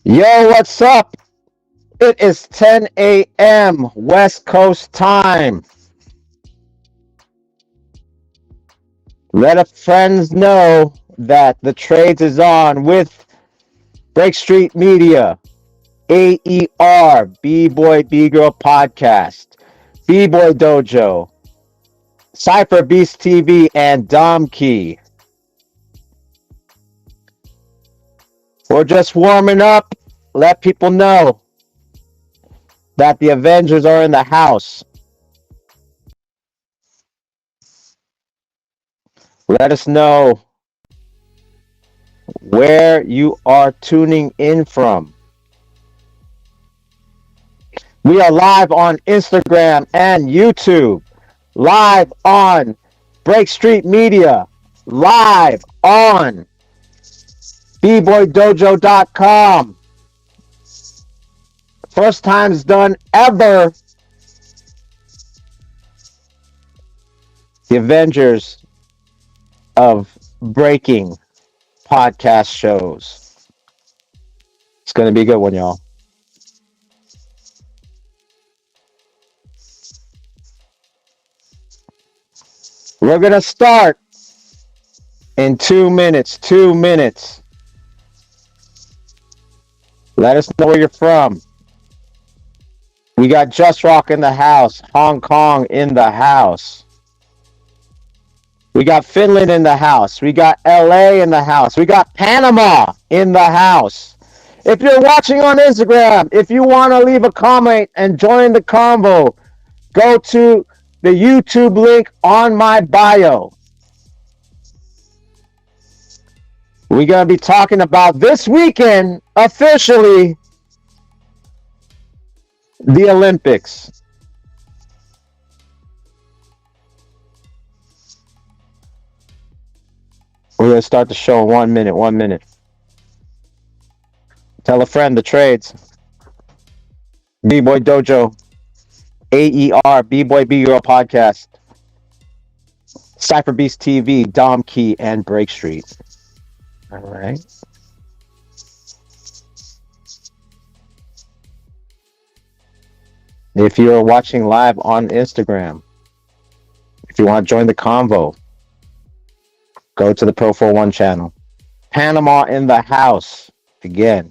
Yo, what's up? It is 10 a.m. West Coast time. Let a friends know that the trades is on with Break Street Media, AER, B-Boy B-Girl Podcast, B-Boy Dojo, Cypher Beast TV, and Dom Key. We're just warming up. Let people know that the Avengers are in the house. Let us know where you are tuning in from. We are live on Instagram and YouTube, live on Break Street Media, live on bboydojo.com. First time's done ever. The Avengers of Breaking podcast shows. It's going to be a good one, y'all. We're going to start in 2 minutes. 2 minutes. Let us know where you're from. We got Just Rock in the house, Hong Kong in the house. We got Finland in the house. We got LA in the house. We got Panama in the house. If you're watching on Instagram, if you want to leave a comment and join the convo, go to the YouTube link on my bio. We're going to be talking about this weekend, officially, the Olympics. We're going to start the show in 1 minute. 1 minute. Tell a friend the trades. B-Boy Dojo. AER, B-Boy B-Girl Podcast. Cypher Beast TV, Dom Key, and Break Street. All right. If you're watching live on Instagram, if you want to join the convo, go to the ProfoWon channel. Panama in the house again.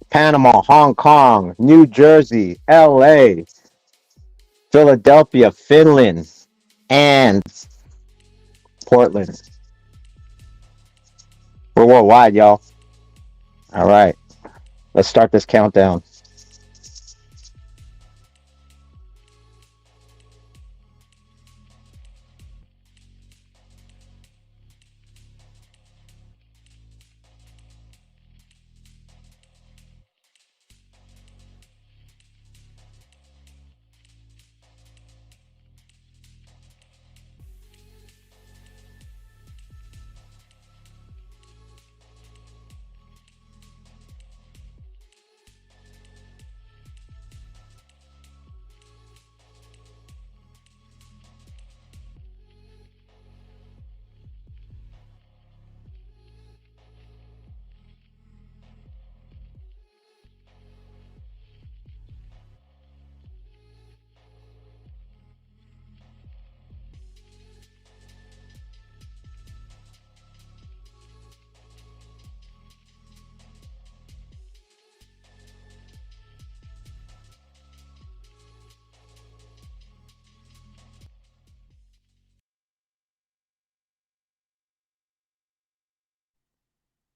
Panama, Hong Kong, New Jersey, LA, Philadelphia, Finland, and Portland. We're worldwide, y'all. All right. Let's start this countdown.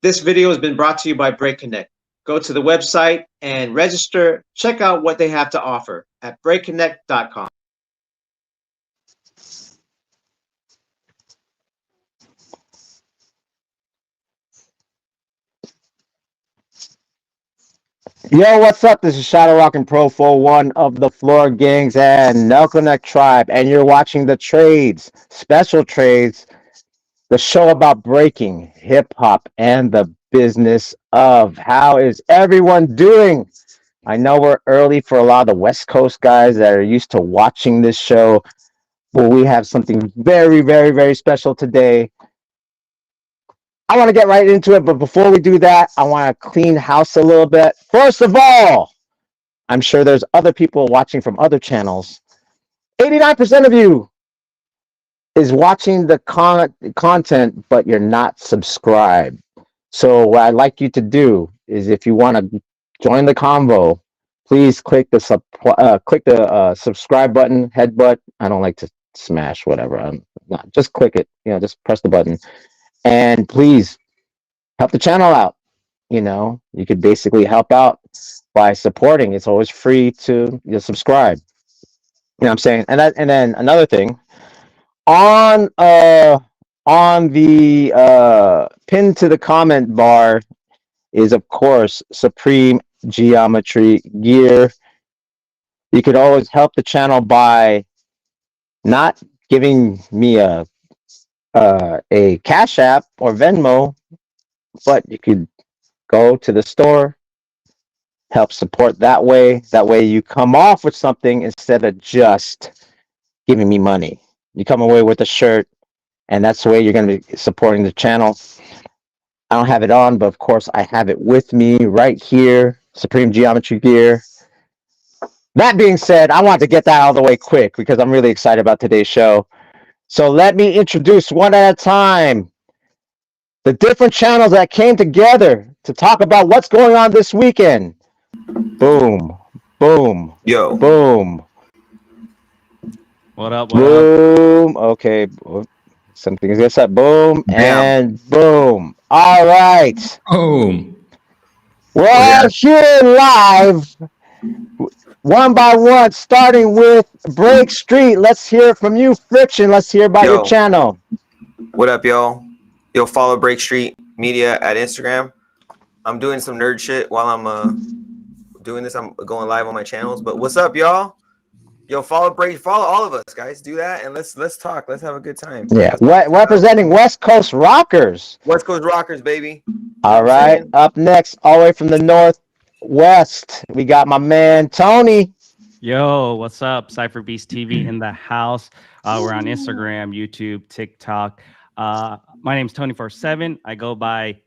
This video has been brought to you by Breakin. Go to the website and register. Check out what they have to offer at breakconnect.com. Yo, what's up? This is Shadow Rock and ProfoWon of the Floor Gangs and Knuckleneck Tribe, and you're watching the Trades, Special Trades, the show about breaking hip hop and the business of. How is everyone doing? I know we're early for a lot of the West Coast guys that are used to watching this show, but we have something very, very, very special today. I want to get right into it, but before we do that, I want to clean house a little bit. First of all, I'm sure there's other people watching from other channels. 89% of you is watching the content, but you're not subscribed. So what I'd like you to do is, if you want to join the convo, please click the subscribe button, headbutt. I don't like to smash whatever. I'm not. Just click it. Just press the button, and please help the channel out. You could basically help out by supporting. It's always free to subscribe. You know what I'm saying? And then another thing, on the pin to the comment bar is, of course, Supreme Geometry Gear. You could always help the channel by not giving me a Cash App or Venmo, but you could go to the store, help support that way. That way you come off with something instead of just giving me money. You come away with a shirt, and that's the way you're going to be supporting the channel. I don't have it on, but of course I have it with me right here, Supreme Geometry Gear. That being said, I want to get that out of the way quick because I'm really excited about today's show. So let me introduce one at a time the different channels that came together to talk about what's going on this weekend. Boom, boom, Yo. boom. What up? Boom. Okay. Something is gonna set. Boom. Bam. And boom. All right. Boom. We're all here live, one by one, starting with Break Street. Let's hear from you, Friction. Let's hear about your channel. What up, y'all? Yo, follow Break Street Media at Instagram. I'm doing some nerd shit while I'm doing this. I'm going live on my channels. But what's up, y'all? Yo, follow all of us, guys. Do that and let's talk. Let's have a good time. Yeah, representing West Coast Rockers. West Coast Rockers, baby. All right. Up next, all the way from the Northwest, we got my man Tony. Yo, what's up? Cypher Beast TV in the house. We're on Instagram, YouTube, TikTok. My name's Tony47. I go by.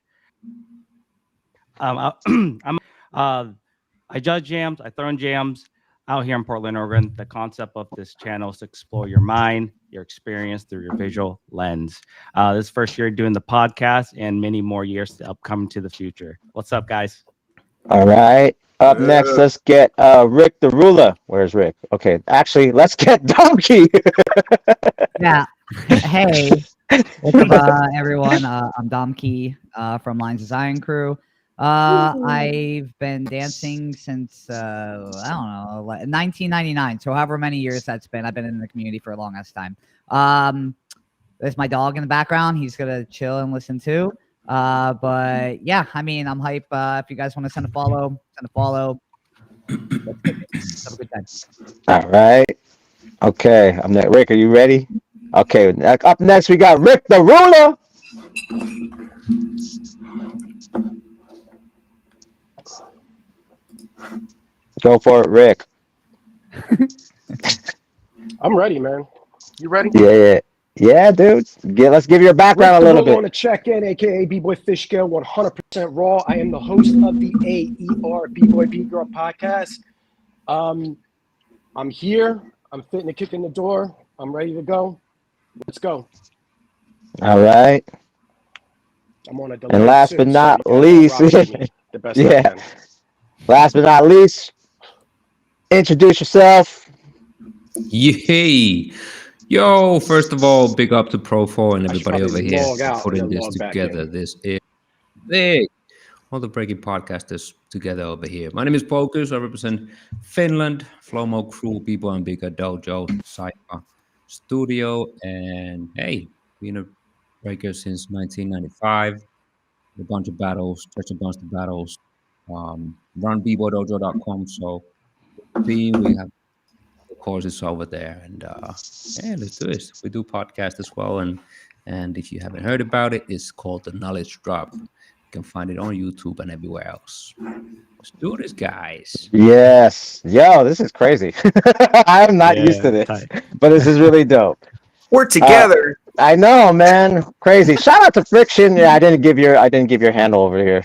I judge jams. I throw in jams. Out here in Portland, Oregon, the concept of this channel is to explore your mind, your experience through your visual lens. This first year doing the podcast and many more years upcoming to the future. What's up, guys? All right. Up next, let's get Rick the Ruler. Where's Rick? Okay, actually, let's get Donkey. Yeah. Hey, what's up, everyone? I'm Domkey from Lines Design Crew. I've been dancing since I don't know, 1999. So however many years that's been, I've been in the community for a long ass time. There's my dog in the background. He's gonna chill and listen too. But yeah, I mean, I'm hype. If you guys want to send a follow, send a follow. Let's have a good time. All right. Okay, I'm next. Rick, are you ready? Okay. Up next, we got Rick the Ruler. Go for it, Rick. I'm ready, man. You ready? Yeah, dude. Let's give your background a little bit. I want to check in, aka B-Boy Fishkill, 100% raw. I am the host of the AER B-Boy B-Girl podcast. I'm here. I'm fitting to kick in the door. I'm ready to go. Let's go. All right. I'm on a delay. And last but not least, the best I can. Last but not least, introduce yourself. Yay. Yo, first of all, big up to ProfoWon and everybody over here putting this together. This is big. All the Breakin podcasters together over here. My name is Focus. I represent Finland, Flomo Crew, People and Bigger Dojo, Cypher Studio, and hey, been a breaker since 1995. A bunch of battles, touched a bunch of battles. Run bboydojo.com. So we have the courses over there, and yeah, let's do this. We do podcast as well, and if you haven't heard about it, it's called The Knowledge Drop. You can find it on YouTube and everywhere else. Let's do this, guys. Yes. Yo, this is crazy. I'm not used to this, but this is really dope. We're together. I know, man. Crazy. Shout out to Friction. Yeah, I didn't give your handle over here.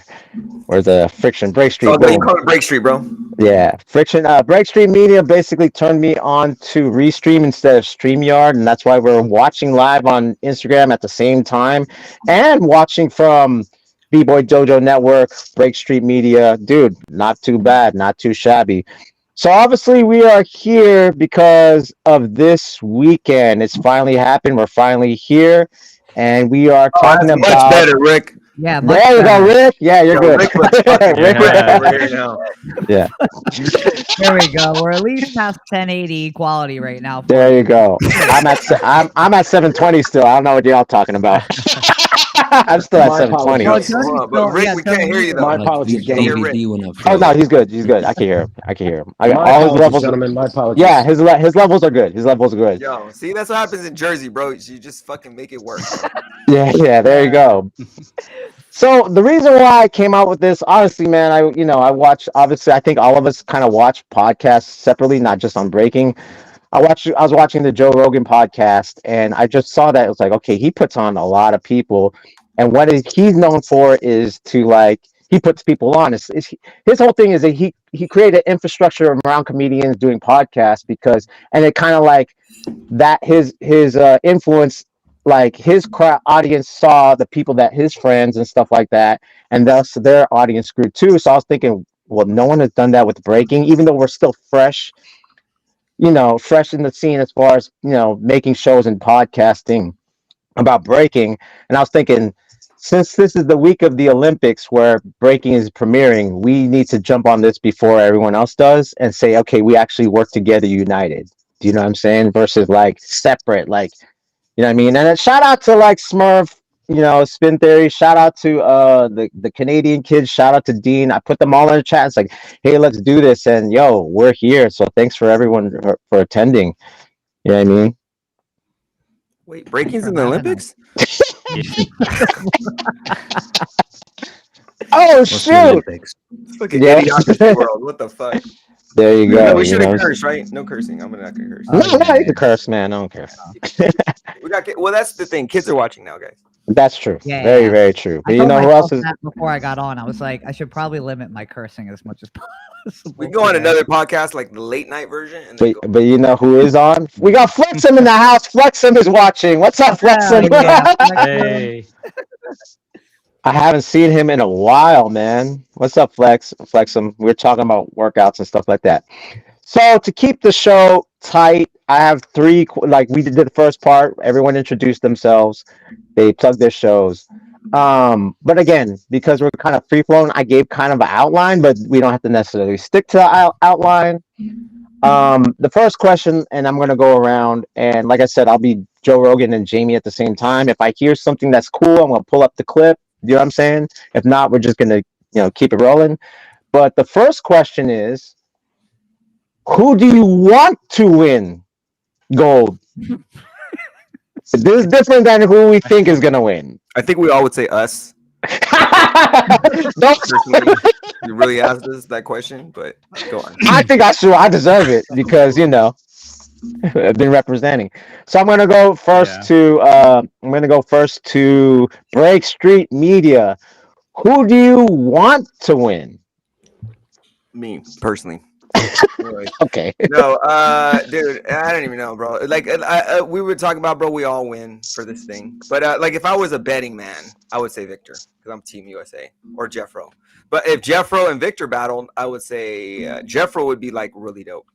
Or the Friction Break So Street. you Boom. call it Break Street, bro. Yeah, Friction. Break Street Media basically turned me on to Restream instead of StreamYard, and that's why we're watching live on Instagram at the same time, and watching from B-Boy Dojo Network, Break Street Media. Dude, not too bad, not too shabby. So obviously we are here because of this weekend. It's finally happened. We're finally here, and we are Oh, talking that's much about. better, Rick. Yeah, much There you go, better. Rick. Yeah, you're Yo, good. Rick looks fucking Rick, Rick over Yeah. here now. yeah. There we go. We're at least past 1080 quality right now. For There you go. I'm at 720 still. I don't know what y'all talking about. I'm still at My 720. Well, apologies. Hold on, but Rick, we can't hear you though. My Like apologies, gentlemen. Rick. DVD when I Oh feel no, it. he's good. He's good. I can hear him. I can hear him. I got My all his apologies, levels. gentlemen. My apologies. Yeah, his levels are good. His levels are good. Yo, see, that's what happens in Jersey, bro. You just fucking make it work. Yeah. There you go. So the reason why I came out with this, honestly, man, I watch. Obviously, I think all of us kind of watch podcasts separately, not just on Breaking. I was watching the Joe Rogan podcast, and I just saw that it was like, okay, he puts on a lot of people, and he's known for is to like he puts people on. His whole thing is that he created infrastructure around comedians doing podcasts because, and it kind of like that his influence, like his audience saw the people that his friends and stuff like that, and thus their audience grew too. So I was thinking, well, no one has done that with Breaking, even though we're still fresh fresh in the scene as far as, making shows and podcasting about breaking. And I was thinking, since this is the week of the Olympics where breaking is premiering, we need to jump on this before everyone else does and say, okay, we actually work together united. Do you know what I'm saying? Versus like separate, like, you know what I mean? And then shout out to like Smurf, Spin Theory. Shout out to the Canadian kids. Shout out to Dean. I put them all in the chat. It's like, hey, let's do this. And yo, we're here. So thanks for everyone for attending. You know what I mean? Wait, Breaking's in the Olympics? Oh What's the shoot! Olympics? It's like an Yeah. idiocracy world. What the fuck? There you go. No, we you shouldn't know? curse, right? No cursing. I'm not gonna curse. No, you can curse, man. I don't care. We got well. That's the thing. Kids are watching now, guys. That's true. Yeah, Very, yeah. very true. But I you told know who else myself is? that before I got on. I was like, I should probably limit my cursing as much as possible. We can go on another podcast, like the late night version, and then go. But you know who is on? We got Flexum in the house. Flexum is watching. What's up, Flexum? Yeah, Hey. I haven't seen him in a while, man. What's up, Flexum? We're talking about workouts and stuff like that. So to keep the show tight, I have three. Like we did the first part. Everyone introduced themselves. They plugged their shows. But again, because we're kind of free flowing, I gave kind of an outline, but we don't have to necessarily stick to the outline. The first question, and I'm gonna go around, and like I said, I'll be Joe Rogan and Jamie at the same time. If I hear something that's cool, I'm gonna pull up the clip. You know what I'm saying? If not, we're just gonna, keep it rolling. But the first question is, who do you want to win gold? This is different than who we think is gonna win. I think we all would say us. Don't- Personally, you really asked us that question, but go on. I think I deserve it because I've been representing. So I'm gonna go first to Break Street Media. Who do you want to win? Me personally. Anyway. Okay. No, dude, I don't even know, bro. Like, we were talking about, bro. We all win for this thing, but like, if I was a betting man, I would say Victor because I'm Team USA or Jeffro. But if Jeffro and Victor battled, I would say Jeffro would be like really dope.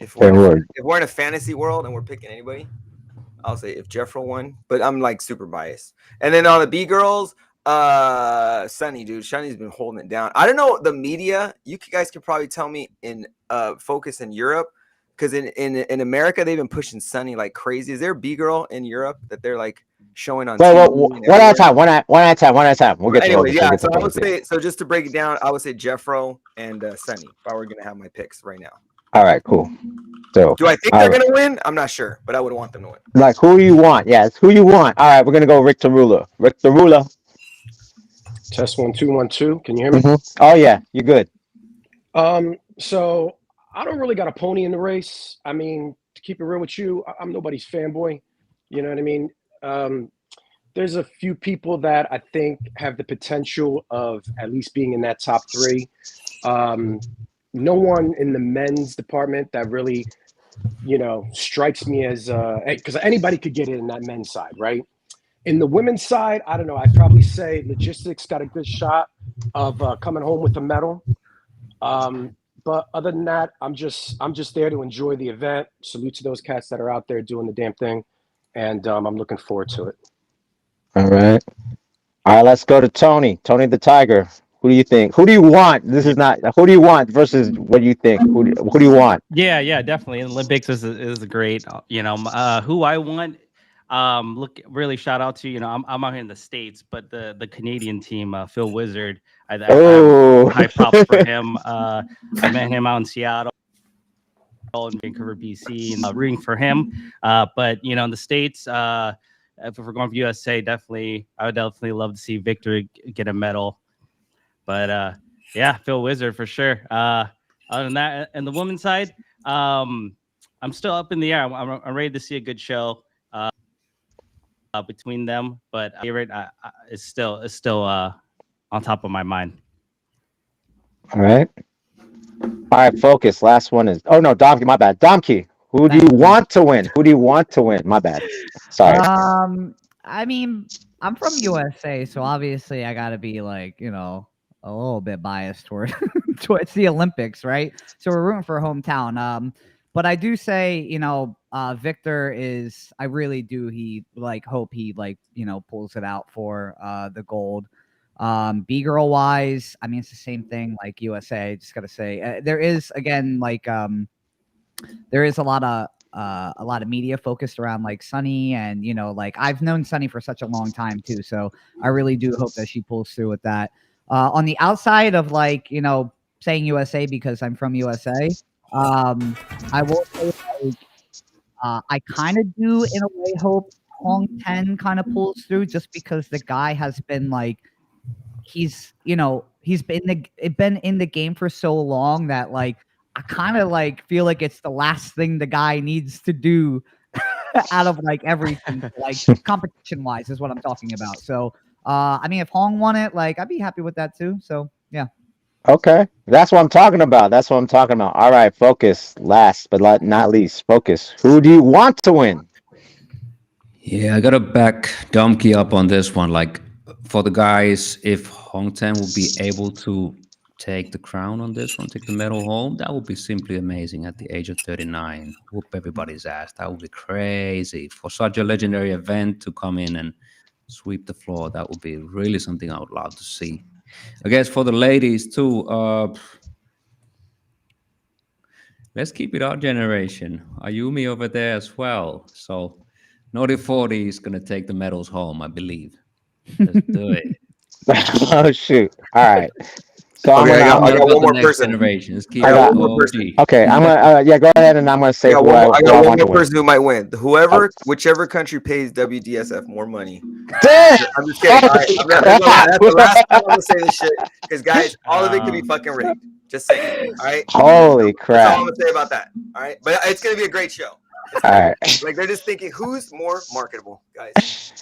If we're in a fantasy world and we're picking anybody, I'll say if Jeffro won. But I'm like super biased. And then on the B girls, Sunny, dude, Sunny's been holding it down. I don't know the media. You guys could probably tell me in focus in Europe, because in America they've been pushing Sunny like crazy. Is there a B girl in Europe that they're like showing on? Well, one at a time. One at a time. We'll get anyway. to Yeah, so I would say, so just to break it down, I would say Jeffro and Sunny. If I were gonna have my picks right now. All right, cool. So do I think they're gonna win? I'm not sure, but I would want them to win. Like, who do you want? Yeah, it's who you want. All right, we're gonna go Rick Tarula. Rick Tarula. Test 1 2 1 2. Can you hear me? Mm-hmm. Oh yeah, you're good. So I don't really got a pony in the race. I mean, to keep it real with you, I'm nobody's fanboy. You know what I mean? There's a few people that I think have the potential of at least being in that top three. No one in the men's department that really, strikes me as because anybody could get in that men's side, right? In the women's side, I don't know. I'd probably say Logistics got a good shot of coming home with a medal. But other than that, I'm just there to enjoy the event. Salute to those cats that are out there doing the damn thing, and I'm looking forward to it. All right. All right, let's go to Tony. Tony the Tiger. Who do you think? Who do you want? This is not who do you want versus what do you think? Who do you want? Yeah, definitely. Olympics is great. Who I want. Look, really shout out to I'm out here in the States, but the Canadian team, Phil Wizard. I Oh, high props for him. I met him out in Seattle in Vancouver, BC, and rooting for him. But in the States, if we're going for USA, I would definitely love to see Victor get a medal. But yeah, Phil Wizard for sure. Other than that, and the women's side, I'm still up in the air. I'm ready to see a good show between them, but favorite is still on top of my mind. all right. All right, focus. Last one is. Oh no, Domke. My bad. Domke. Who do you want to win? Who do you want to win? My bad. Sorry. I mean, I'm from USA, so obviously I gotta be like, a little bit biased towards the Olympics, right? So we're rooting for hometown. But I do say, Victor is. I really do. He hope he pulls it out for the gold. B girl wise, I mean, it's the same thing like USA. I just gotta say, there is again there is a lot of media focused around like Sunny, and I've known Sunny for such a long time too, so I really do hope that she pulls through with that. On the outside of saying USA because I'm from USA, I will say I kind of do in a way hope Hong 10 kind of pulls through just because the guy has been he's been in the game for so long that I kind of feel like it's the last thing the guy needs to do out of everything competition wise is what I'm talking about. So I mean, if Hong won it, I'd be happy with that too. So yeah. Okay, that's what I'm talking about. That's what I'm talking about. All right, focus. Last but not least, focus. Who do you want to win? Yeah, I gotta back Domke up on this one. For the guys, if Hong Ten will be able to take the crown on this one, take the medal home, that would be simply amazing at the age of 39. Whoop everybody's ass. That would be crazy. For such a legendary event to come in and sweep the floor, that would be really something I would love to see. I guess for the ladies too, let's keep it our generation. Ayumi over there as well. So Naughty 40 is going to take the medals home, I believe. Let's do it. Oh shoot! All right. So Okay, I'm I got one more next person. generation. Let's keep I it got one more person. Okay, I'm gonna go ahead and I'm gonna say I who I got one want to more win. person who might win. Whichever country pays WDSF more money. Damn! I'm just kidding. All right, that's the last time I'm gonna say this shit because guys, all of it could be fucking rigged. Just saying. All right. Holy That's all crap! I'm gonna say about that. All right, but it's gonna be a great show. All right. They're just thinking who's more marketable, guys.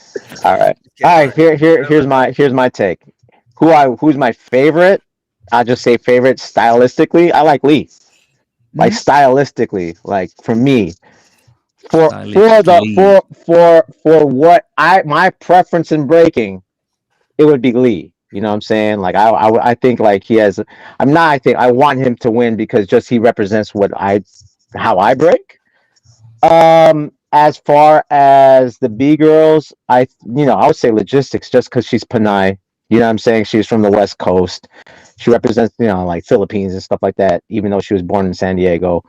All right. All right. Here's my take. Who's my favorite? I'll just say favorite stylistically. I like Lee. Stylistically, for me, for what my preference in breaking, it would be Lee. You know what I'm saying? I think he has. I want him to win because just he represents how I break. As far as the B girls, I would say Logistics just because she's Panay. You know what I'm saying? She's from the West Coast. She represents, Philippines and stuff like that, even though she was born in San Diego.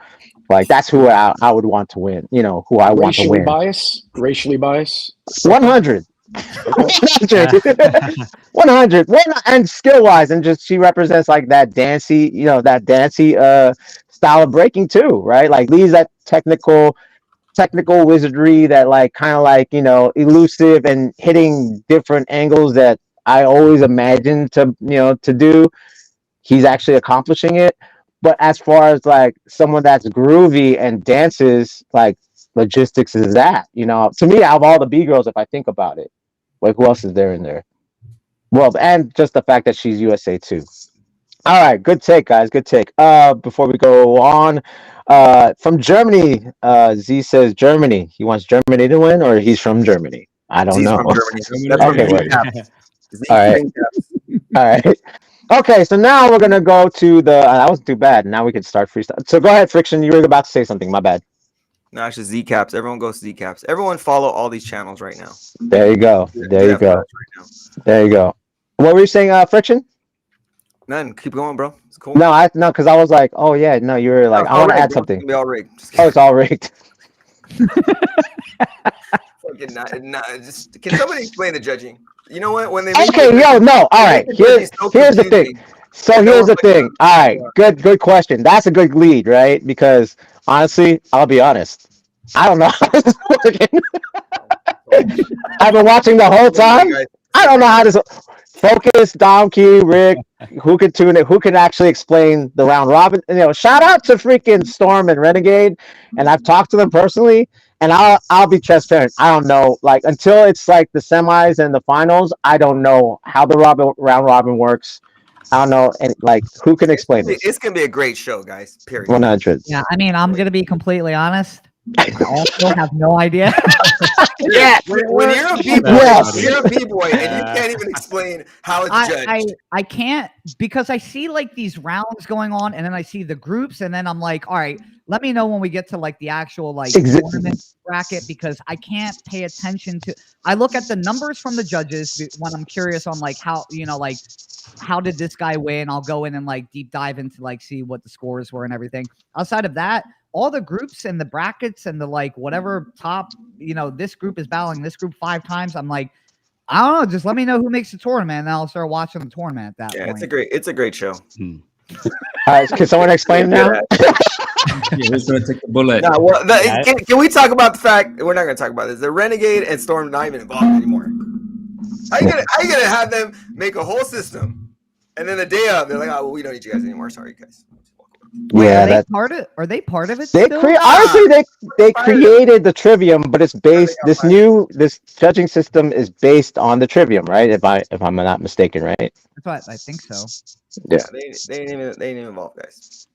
That's who I would want to win. Who I want to win. Racially bias? 100. 100. And skill wise, and just she represents that dancey, style of breaking too, right? Lee's that technical wizardry that elusive and hitting different angles that I always imagined to do. He's actually accomplishing it. But as far as someone that's groovy and dances logistics is that? You know, to me, out of all the B girls, if I think about it, like who else is there in there? Well, and just the fact that she's USA too. All right, good take, guys. Good take. Before we go on, from Germany, Z says Germany. He wants Germany to win, or he's from Germany. I don't Z's know. from Germany. Germany, That's Okay, from word. Z-Caps. All right. Z-Caps. All right. Okay, so now we're gonna go to the. That wasn't too bad. Now we can start freestyle. So go ahead, Friction. You were about to say something. My bad. No, actually Z-Caps. Everyone goes to Z-Caps. Everyone follow all these channels right now. There you go. Do There you that go. for us right now. There you go. What were you saying, Friction? None. Keep going, bro. It's cool. No, because I was like, oh yeah, no, you were like, No, I want to rigged, add bro. something. It's gonna be all rigged. Just Oh, it's all rigged. fucking not, just can somebody explain the judging? You know what? When they make Okay, yo, no. All right. Here's so the thing. confusing. So No here's one the fucking thing. knows All what right, they are. good question. That's a good lead, right? Because honestly, I'll be honest. I don't know how this is working. I've been watching the whole time. I don't know how this. Focus, Dom Key, Rick, who can tune it? Who can actually explain the round robin? You know, shout out to freaking Storm and Renegade, and I've talked to them personally. And I'll be transparent. I don't know, like until it's like the semis and the finals. I don't know how the round robin works. I don't know, and like who can explain this? It's gonna be a great show, guys. Period. 100. Yeah, I mean, I'm gonna be completely honest. I also have no idea. Yeah. When you're a b-boy, Yes. you're a b-boy, and you can't even explain how it's judged. I can't, because I see like these rounds going on, and then I see the groups, and then I'm like, all right, let me know when we get to like the actual like tournament bracket, because I can't pay attention to. I look at the numbers from the judges when I'm curious on like how, you know, like how did this guy win? I'll go in and like deep dive into like see what the scores were and everything. Outside of that, all the groups and the brackets and the like whatever top, you know, this group is battling this group 5 times. I'm like, I don't know. Just let me know who makes the tournament, and I'll start watching the tournament at that point. It's a great show. All right, can someone explain now? Yeah, who's gonna take the bullet? No, well, can we talk about the fact we're not gonna talk about this? The Renegade and Storm not even involved anymore. How you gonna have them make a whole system, and then the day of they're like, oh, well, we don't need you guys anymore. Sorry, guys. Wait, Yeah, are they part of it? They still? honestly they created the Trivium, but it's based this judging system is based on the Trivium, right? If I'm not mistaken, right? That's what I think so. Yeah. They ain't even involved, guys,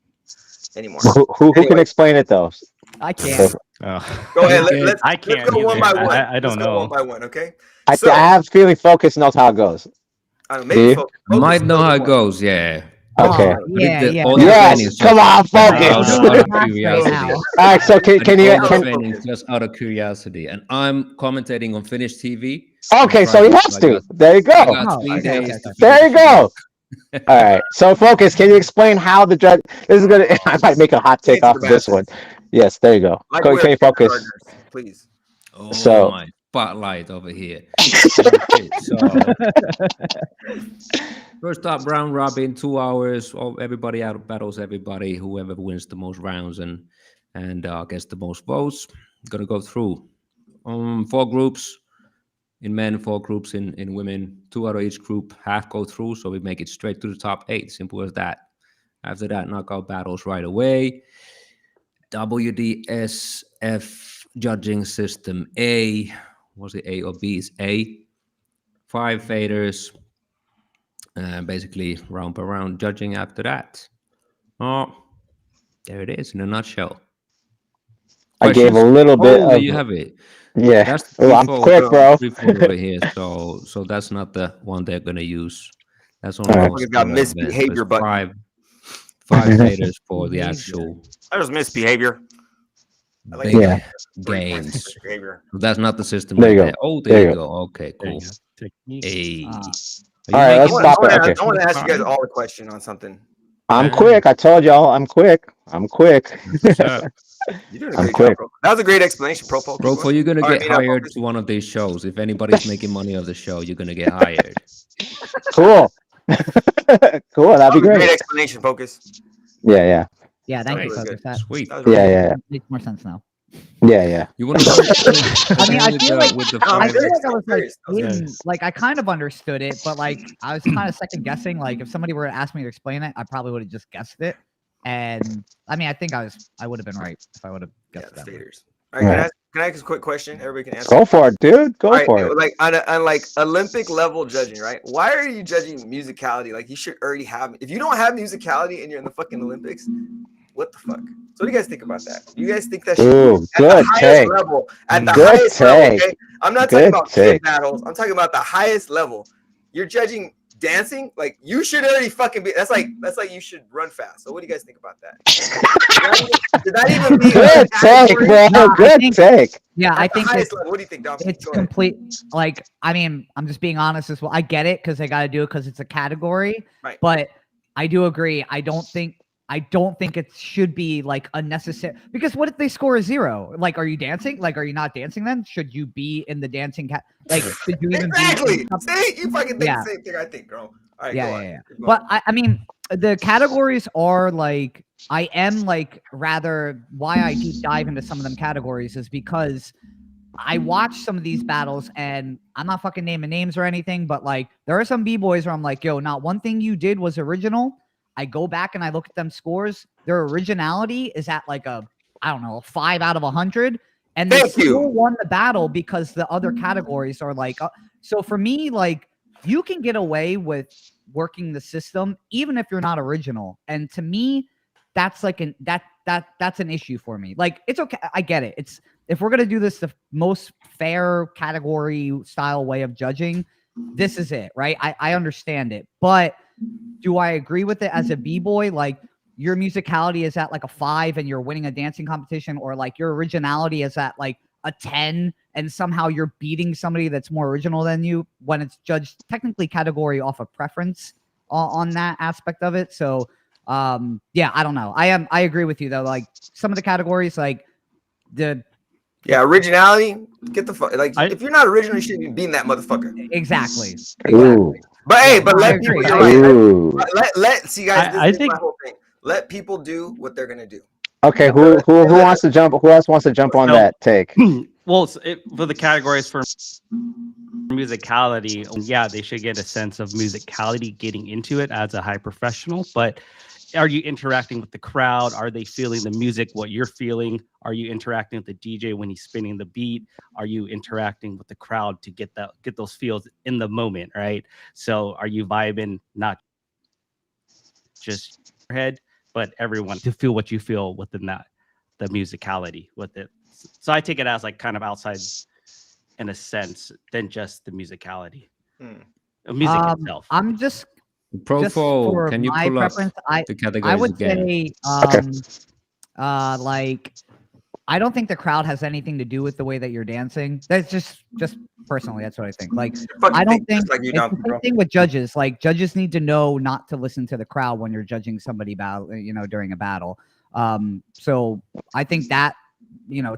anymore. Who can explain it though? I can't. Go ahead. Let's can't go one either. by one. I don't Let's go know. one by one, okay? I have a feeling Focus knows how it goes. Maybe Focus Might know knows how it more. goes. Yeah. Okay. Yeah. Come on, Focus. Out of curiosity. All right, so can you just out of curiosity, and I'm commentating on Finnish TV. Okay, so he has to. There you I go. got 3 days to There you go. All right. So Focus, can you explain how the judge? This is gonna. I might make a hot take off of this one. Yes, there you go. Can you focus, please? Oh, so my spotlight over here. Okay, so first up, round robin, 2 hours. Everybody out battles everybody. Whoever wins the most rounds and gets the most votes, gonna go through 4 groups in men, 4 groups in women. 2 out of each group half go through, so we make it straight to the top 8. Simple as that. After that, knockout battles right away. WDSF judging system A. Was it A or B? It's A. 5 faders. Basically, round per round judging after that. Oh, there it is in a nutshell. I gave a little bit there of. you have it. Yeah. That's I'm quick, bro. Over here, so that's not the one they're gonna use. That's on. It's got misbehavior button. 5 faders for the actual. There's misbehavior. Big games. That's not the system. There you go. Oh, there you go. Okay, cool. Hey. All right, let's stop it. Okay. I want to ask you guys all a question on something. I'm quick. I told y'all I'm quick. I'm quick. You're doing a great job, bro. That was a great explanation, Profo. Profo, you're gonna get hired to one of these shows. If anybody's making money off the show, you're gonna get hired. Cool. Cool. That'd be great. Great explanation, Focus. Yeah. Yeah, thank you, Focus. Sweet. Yeah. Makes more sense now. Yeah. You want to? I mean, I feel like I was like I kind of understood it, but like I was kind of second guessing. Like if somebody were to ask me to explain it, I probably would have just guessed it. And I mean, I think I would have been right if I would have guessed that. All right, Can I ask a quick question? Everybody can answer. Go for it, dude. Go All right, for it. like on like Olympic level judging, right? Why are you judging musicality? Like you should already have. If you don't have musicality and you're in the fucking Olympics, what the fuck? So what do you guys think about that? You guys think that should Ooh, be at good the highest take. level? At the Good highest level, take. okay? I'm not Good talking about take. kid battles. I'm talking about the highest level. You're judging dancing, like you should already fucking be. That's like you should run fast. So what do you guys think about that? Did that even be Good take, bro. No, I Good think- take. Yeah, I At the think highest level? What do you think, Dom? it's Go ahead. complete. Like, I mean, I'm just being honest as well. I get it because they got to do it because it's a category. Right. But I do agree. I don't think it should be like unnecessary. Because what if they score a 0? Like, are you dancing? Like, are you not dancing then? Should you be in the dancing like? Should you even Exactly. be? See, you fucking think Yeah. the same thing I think, girl. All right, Yeah, go on. yeah. Keep going. But I mean, the categories are like, I am like rather why I deep dive into some of them categories is because I watch some of these battles and I'm not fucking naming names or anything, but like there are some B-boys where I'm like, yo, not one thing you did was original. I go back and I look at them scores. Their originality is at like a, I don't know, a 5 out of 100. And they Thank you. still won the battle because the other categories are like, so for me, like you can get away with working the system even if you're not original. And to me, that's like that's an issue for me. Like it's okay. I get it. It's if we're gonna do this the most fair category style way of judging, this is it, right? I understand it, but do I agree with it as a b-boy? Like your musicality is at like a 5 and you're winning a dancing competition, or like your originality is at like a 10 and somehow you're beating somebody that's more original than you when it's judged technically category off of preference on that aspect of it. So yeah, I don't know. I agree with you though. Like some of the categories, like originality. Get the fuck. Like if you're not original, you shouldn't be beating that motherfucker. Exactly. Ooh. But hey, but I let agree. people. You're right. Ooh. Let see, guys. This I is think- my whole thing. Let people do what they're gonna do. Okay, who wants to jump? Who else wants to jump on So- that take? Well, for the categories for musicality, yeah, they should get a sense of musicality getting into it as a high professional. But are you interacting with the crowd? Are they feeling the music, what you're feeling? Are you interacting with the DJ when he's spinning the beat? Are you interacting with the crowd to get those feels in the moment, right? So are you vibing not just your head, but everyone to feel what you feel within that, the musicality with it? So I take it as like kind of outside in a sense than just the musicality. Music itself. I'm just Profo, for can you my pull up preference, the categories I would again? say like I don't think the crowd has anything to do with the way that you're dancing. That's just personally, that's what I think. Like I don't think like you, it's the same thing with judges. Like judges need to know not to listen to the crowd when you're judging somebody during a battle. So I think that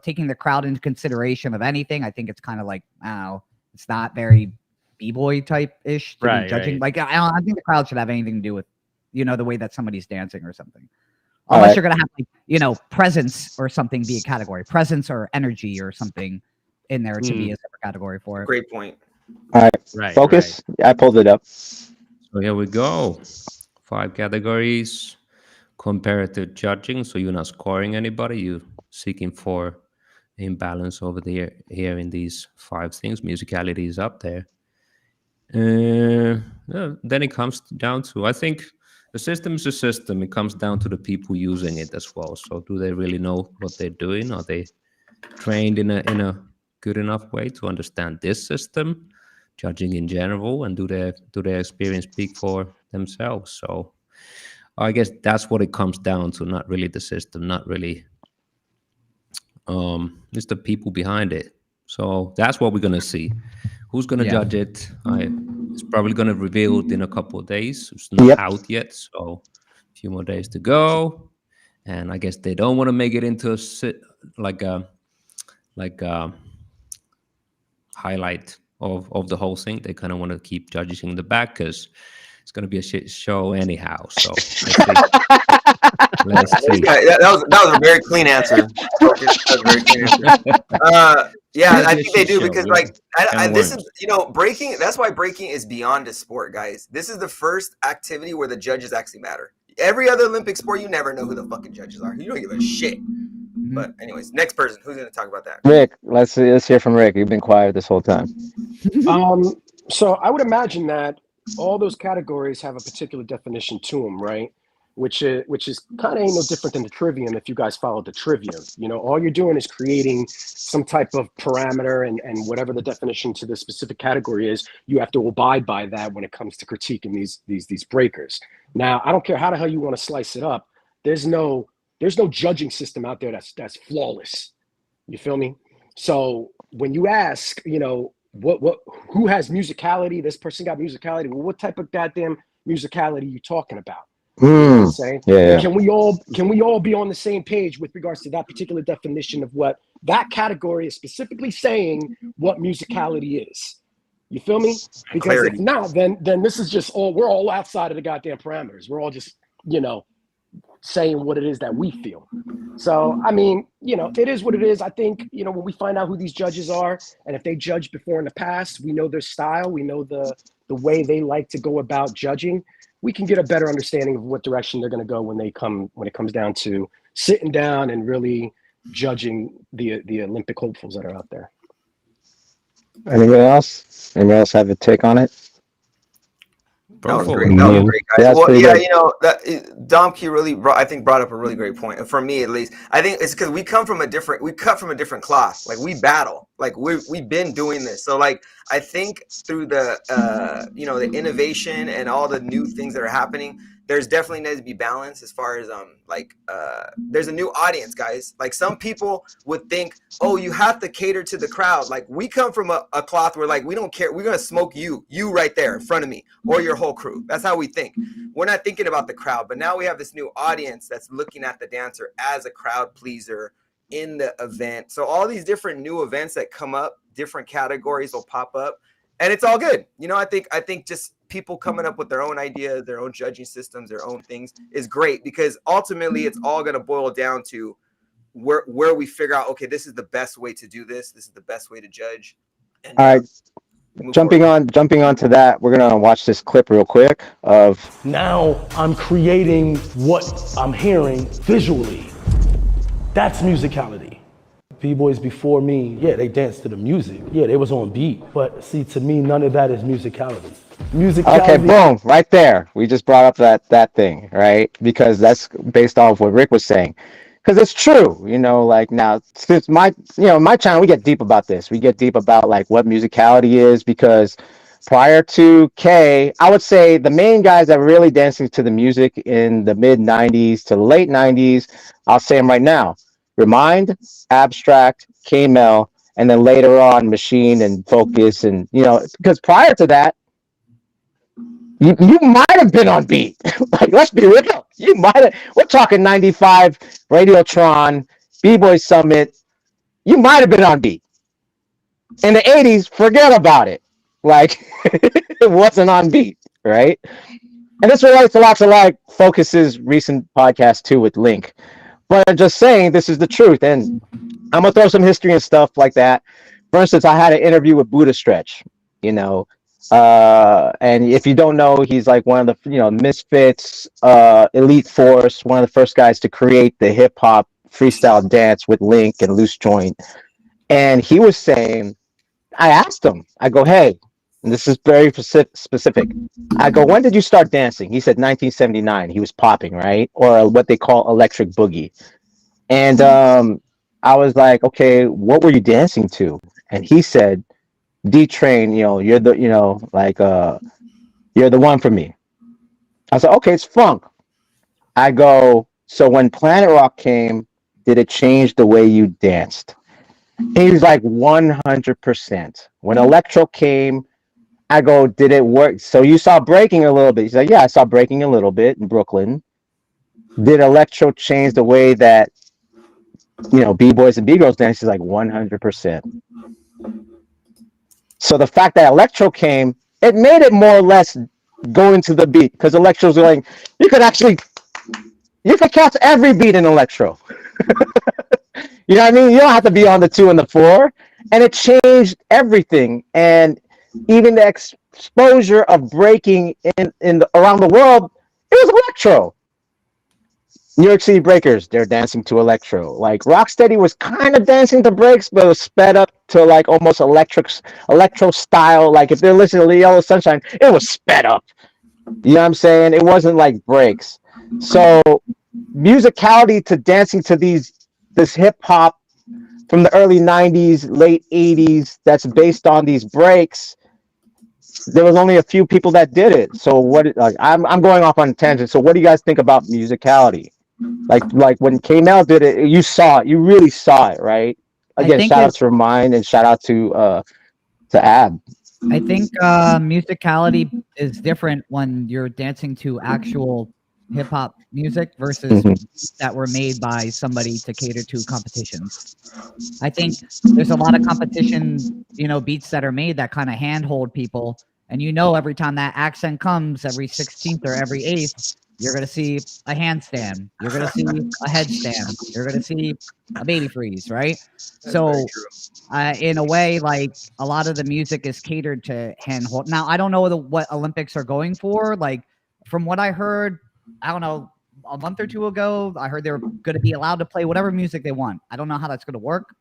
taking the crowd into consideration of anything, I think it's kind of like, I don't know, it's not very b-boy type ish to be judging. Like I think the crowd should have anything to do with the way that somebody's dancing or something. Unless you're gonna have like presence or something be a category, presence or energy or something in there to be a separate category for it. Great point. All right, focus. I pulled it up. So here we go. 5 categories. Comparative judging. So you're not scoring anybody. You're seeking for imbalance over here in these 5 things. Musicality is up there. Then it comes down to, I think the system is a system. It comes down to the people using it as well. So do they really know what they're doing? Are they trained in a good enough way to understand this system, judging in general, and do their experience speak for themselves? So I guess that's what it comes down to, not really the system, not really it's the people behind it. So that's what we're gonna see. Who's gonna judge it? It's probably gonna reveal it in a couple of days. It's not out yet, so a few more days to go. And I guess they don't want to make it into a highlight of the whole thing. They kind of want to keep judging in the back because it's going to be a shit show anyhow. So let's see. Yeah, that was a very clean answer. That was a very clean answer. Yeah, I think they do because like this is breaking. That's why breaking is beyond a sport, guys. This is the first activity where the judges actually matter. Every other Olympic sport, you never know who the fucking judges are. You don't give a shit. But anyways, next person, who's gonna talk about that? Rick, let's hear from Rick. You've been quiet this whole time. So I would imagine that all those categories have a particular definition to them, right? Which is kind of ain't no different than the trivium. If you guys follow the trivium, you know, all you're doing is creating some type of parameter, and whatever the definition to the specific category is, you have to abide by that when it comes to critiquing these breakers. Now, I don't care how the hell you want to slice it up. There's no judging system out there that's flawless. You feel me? So when you ask, you know, who has musicality? This person got musicality. Well, what type of goddamn musicality are you talking about? You know what I'm saying? Yeah. Can we all be on the same page with regards to that particular definition of what that category is specifically saying what musicality is? You feel me? Because Clarity. if not, then this is just we're all outside of the goddamn parameters. We're all just, you know, saying what it is that we feel. So, I mean, you know, it is what it is. I think, you know, when we find out who these judges are, and if they judged before in the past, we know their style, we know the way they like to go about judging, we can get a better understanding of what direction they're going to go when it comes down to sitting down and really judging the Olympic hopefuls that are out there. Anybody else? Anybody else have a take on it? That was Profo. great. That was great, guys. Yeah, that's Well, pretty yeah, good. you know, Dom Key really brought up a really great point. And for me, at least, I think it's because we cut from a different cloth. Like, we battle. Like, we've been doing this. So, like, I think through the you know, the innovation and all the new things that are happening, there's definitely needs to be balance as far as there's a new audience, guys. Like, some people would think, oh, you have to cater to the crowd. Like, we come from a cloth where, like, we don't care. We're gonna smoke you right there in front of me or your whole crew. That's how we think. We're not thinking about the crowd. But now we have this new audience that's looking at the dancer as a crowd pleaser in the event. So all these different new events that come up, different categories will pop up, and it's all good. You know, I think just people coming up with their own ideas, their own judging systems, their own things is great, because ultimately it's all going to boil down to where we figure out, okay, this is the best way to do this. This is the best way to judge. And, all right. Jumping onto that, we're gonna watch this clip real quick of. Now I'm creating what I'm hearing visually. That's musicality. B-boys before me, yeah, they danced to the music. Yeah, they was on beat. But see, to me, none of that is musicality. Okay, boom, right there. We just brought up that thing, right? Because that's based off what Rick was saying. Because it's true, you know, like, now, since my channel, we get deep about this. We get deep about, like, what musicality is, because prior to K, I would say the main guys that were really dancing to the music in the mid 90s to the late 90s, I'll say them right now: Remind, Abstract, K-Mel, and then later on Machine and Focus. And, you know, because prior to that, you might have been on beat. Like, let's be real. You might have. We're talking 95, Radiotron, B-Boy Summit. You might have been on beat. In the 80s, forget about it. Like, it wasn't on beat, right? And this relates a lot to, like, Focus's recent podcast, too, with Link. But I'm just saying, this is the truth. And I'm going to throw some history and stuff like that. For instance, I had an interview with Buddha Stretch, you know. And if you don't know, he's like one of the, you know, Misfits, Elite Force, one of the first guys to create the hip hop freestyle dance with Link and Loose Joint. And he was saying, I asked him, I go, hey, and this is very specific. I go, when did you start dancing? He said 1979. He was popping, right? Or what they call electric boogie. And I was like, okay, what were you dancing to? And he said, D-Train, you know, you're the, you know, like, you're the one for me. I said, okay, it's funk. I go, so when Planet Rock came, did it change the way you danced? He's like, 100%. When Electro came, I go, did it work? So you saw Breaking a little bit. He's like, yeah, I saw Breaking a little bit in Brooklyn. Did Electro change the way that, you know, B-boys and B-girls dance? He's like, 100%. So the fact that Electro came, it made it more or less go into the beat, because Electro's going, you could catch every beat in Electro. You know what I mean? You don't have to be on the 2 and the 4. And it changed everything. And even the exposure of breaking around the world, it was Electro. New York City Breakers, they're dancing to electro. Like Rocksteady was kind of dancing to breaks, but it was sped up to like almost electro style. Like if they're listening to Yellow Sunshine, it was sped up. You know what I'm saying? It wasn't like breaks. So musicality to dancing to this hip hop from the early 90s, late 80s that's based on these breaks. There was only a few people that did it. So what like I'm going off on a tangent. So what do you guys think about musicality? Like when K-Mel did it, you saw it. You really saw it, right? I Again, think shout it. out to Remind and shout out to Ab. I think musicality is different when you're dancing to actual hip hop music versus Mhm. beats that were made by somebody to cater to competitions. I think there's a lot of competition, beats that are made that kind of handhold people, and every time that accent comes, every 16th or every 8th, you're gonna see a handstand, you're gonna see a headstand, you're gonna see a baby freeze, right? So in a way, like a lot of the music is catered to handhold. Now, I don't know what Olympics are going for. Like from what I heard, I don't know, a month or two ago, I heard they're going to be allowed to play whatever music they want. I don't know how that's going to work,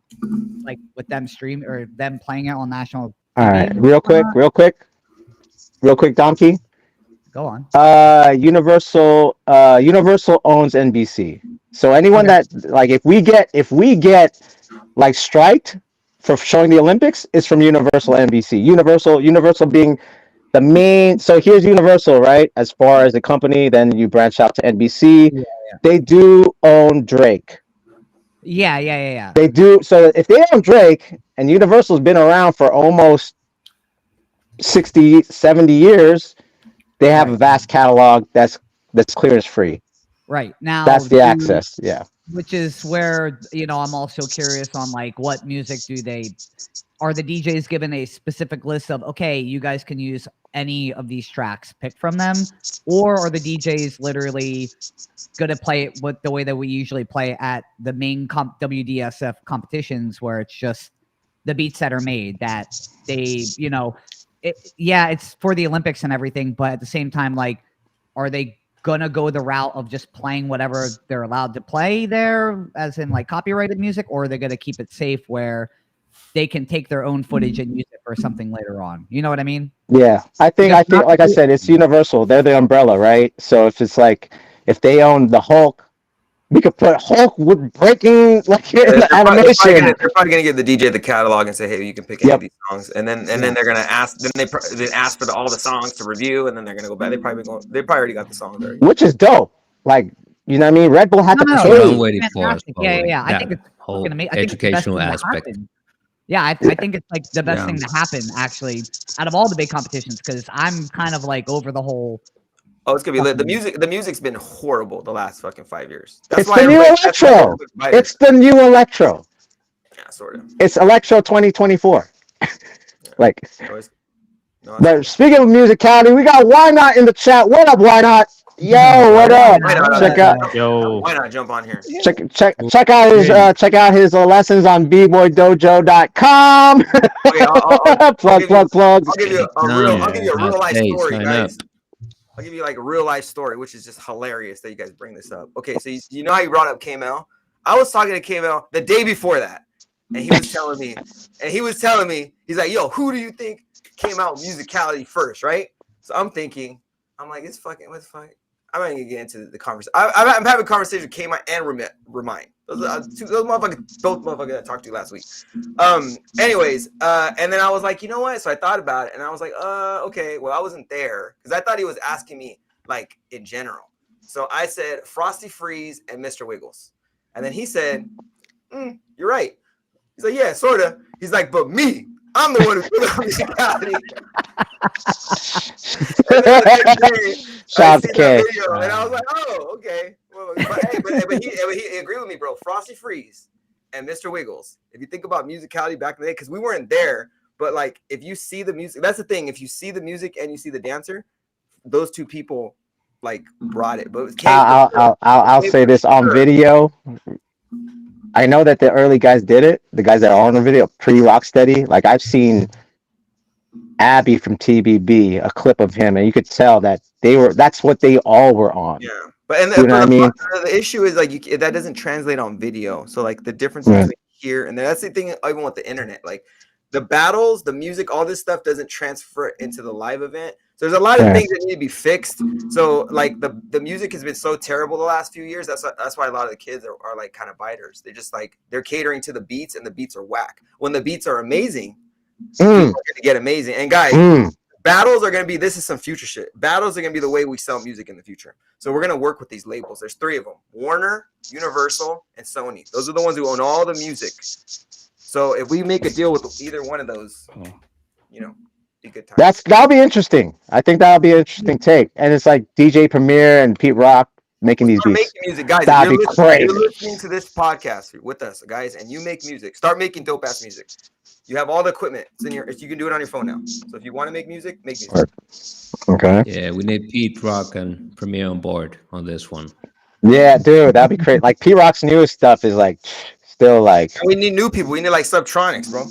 like with them stream or them playing it on national All TV. right, real quick, Donkey. Go on. Universal owns NBC. So anyone Okay. that like if we get like striked for showing the Olympics, it's from Universal NBC. Universal being the main. So here's Universal, right? As far as the company, then you branch out to NBC. Yeah, They do own Drake. yeah. They do. So if they own Drake and Universal's been around for almost 60, 70 years, they have Right. a vast catalog that's clear as free. Right. Now, That's the access. Yeah. which is where, I'm also curious on like what music are the DJs given a specific list of, okay, you guys can use any of these tracks, pick from them, or are the DJs literally going to play it with the way that we usually play at the main WDSF competitions, where it's just the beats that are made that they, it's for the Olympics and everything, but at the same time, like, are they gonna go the route of just playing whatever they're allowed to play there, as in like copyrighted music, or are they gonna keep it safe where they can take their own footage and use it for something later on? You know what I mean? Yeah. I think like I said, it's Universal. They're the umbrella, right? So if it's like if they own the Hulk, we could put Hulk with breaking like in the animation. They're probably gonna give the DJ the catalog and say, "Hey, you can pick any of these songs," and then they're gonna ask. Then they ask for all the songs to review, and then they're gonna go back. They probably already got the songs already. Which is dope. Like, you know what I mean? Red Bull had to That's what I'm pay. waiting for. Fantastic. Yeah. I think it's whole fucking amazing. I think it's the best educational thing to aspect. happen. Yeah, I think it's like the best thing to happen actually out of all the big competitions, because I'm kind of like over the whole. Oh, it's gonna be lit. The music's been horrible the last fucking 5 years. It's the new electro. It's the new electro. Yeah, sort of. It's electro 2024. Like, No, but speaking of musicality, we got Why Not in the chat. What up, Why Not? Yo, what up? Check out. Yo. Why not jump on here? Check out his lessons on bboydojo.com. Okay, plug. I'll give you a real life story, guys. I'll give you like a real life story, which is just hilarious that you guys bring this up. Okay, so you know how you brought up K-Mel? I was talking to K-Mel the day before that, and he was telling me, he's like, "Yo, who do you think came out with Musicality first?" Right? So I'm like, it's fucking, what the fuck? I'm not gonna get into the conversation. I'm having a conversation with K-Mel and Remind. Those motherfuckers, both motherfuckers I talked to last week. Anyways, and then I was like, you know what? So I thought about it, and I was like, okay, well, I wasn't there because I thought he was asking me like in general. So I said Frosty Freeze and Mr. Wiggles, and then he said, "You're right." He's like, "Yeah, sorta." He's like, "But me, I'm the one who put on Musicality." Shout out to K. And I was like, "Oh, okay." Well, but he agreed with me, bro. Frosty Freeze and Mr. Wiggles. If you think about Musicality back in the day, because we weren't there, but like if you see the music, that's the thing. If you see the music and you see the dancer, those two people like brought it. But I'll say this on video. I know that the early guys did it. The guys that are on the video, pre-Rocksteady. Like I've seen Abby from TBB, a clip of him, and you could tell that that's what they all were on. Yeah. But and You know what I mean? the issue is like that doesn't translate on video. So like the difference Yeah. between here and there, that's the thing. Even with the internet, like the battles, the music, all this stuff doesn't transfer into the live event. So there's a lot of Yeah. things that need to be fixed. So like the music has been so terrible the last few years. That's why a lot of the kids are like kind of biters. They're just like they're catering to the beats, and the beats are whack. When the beats are amazing, people are going to get amazing. And guys, battles are going to be, this is some future shit. Battles are going to be the way we sell music in the future. So we're going to work with these labels. There's 3 of them: Warner, Universal, and Sony. Those are the ones who own all the music. So if we make a deal with either one of those, you know, be good time. That'll be interesting. I think that'll be an interesting take. And it's like DJ Premier and Pete Rock making these beats. Making music, guys. That'd If be you're crazy. listening to this podcast with us, guys, and you make music, start making dope ass music. You have all the equipment. It's in you can do it on your phone now. So if you want to make music, make music. Okay. Yeah, we need Pete Rock and Premier on board on this one. Yeah, dude, that'd be crazy. Like Pete Rock's newest stuff is like still like. And we need new people. We need like Subtronics, bro.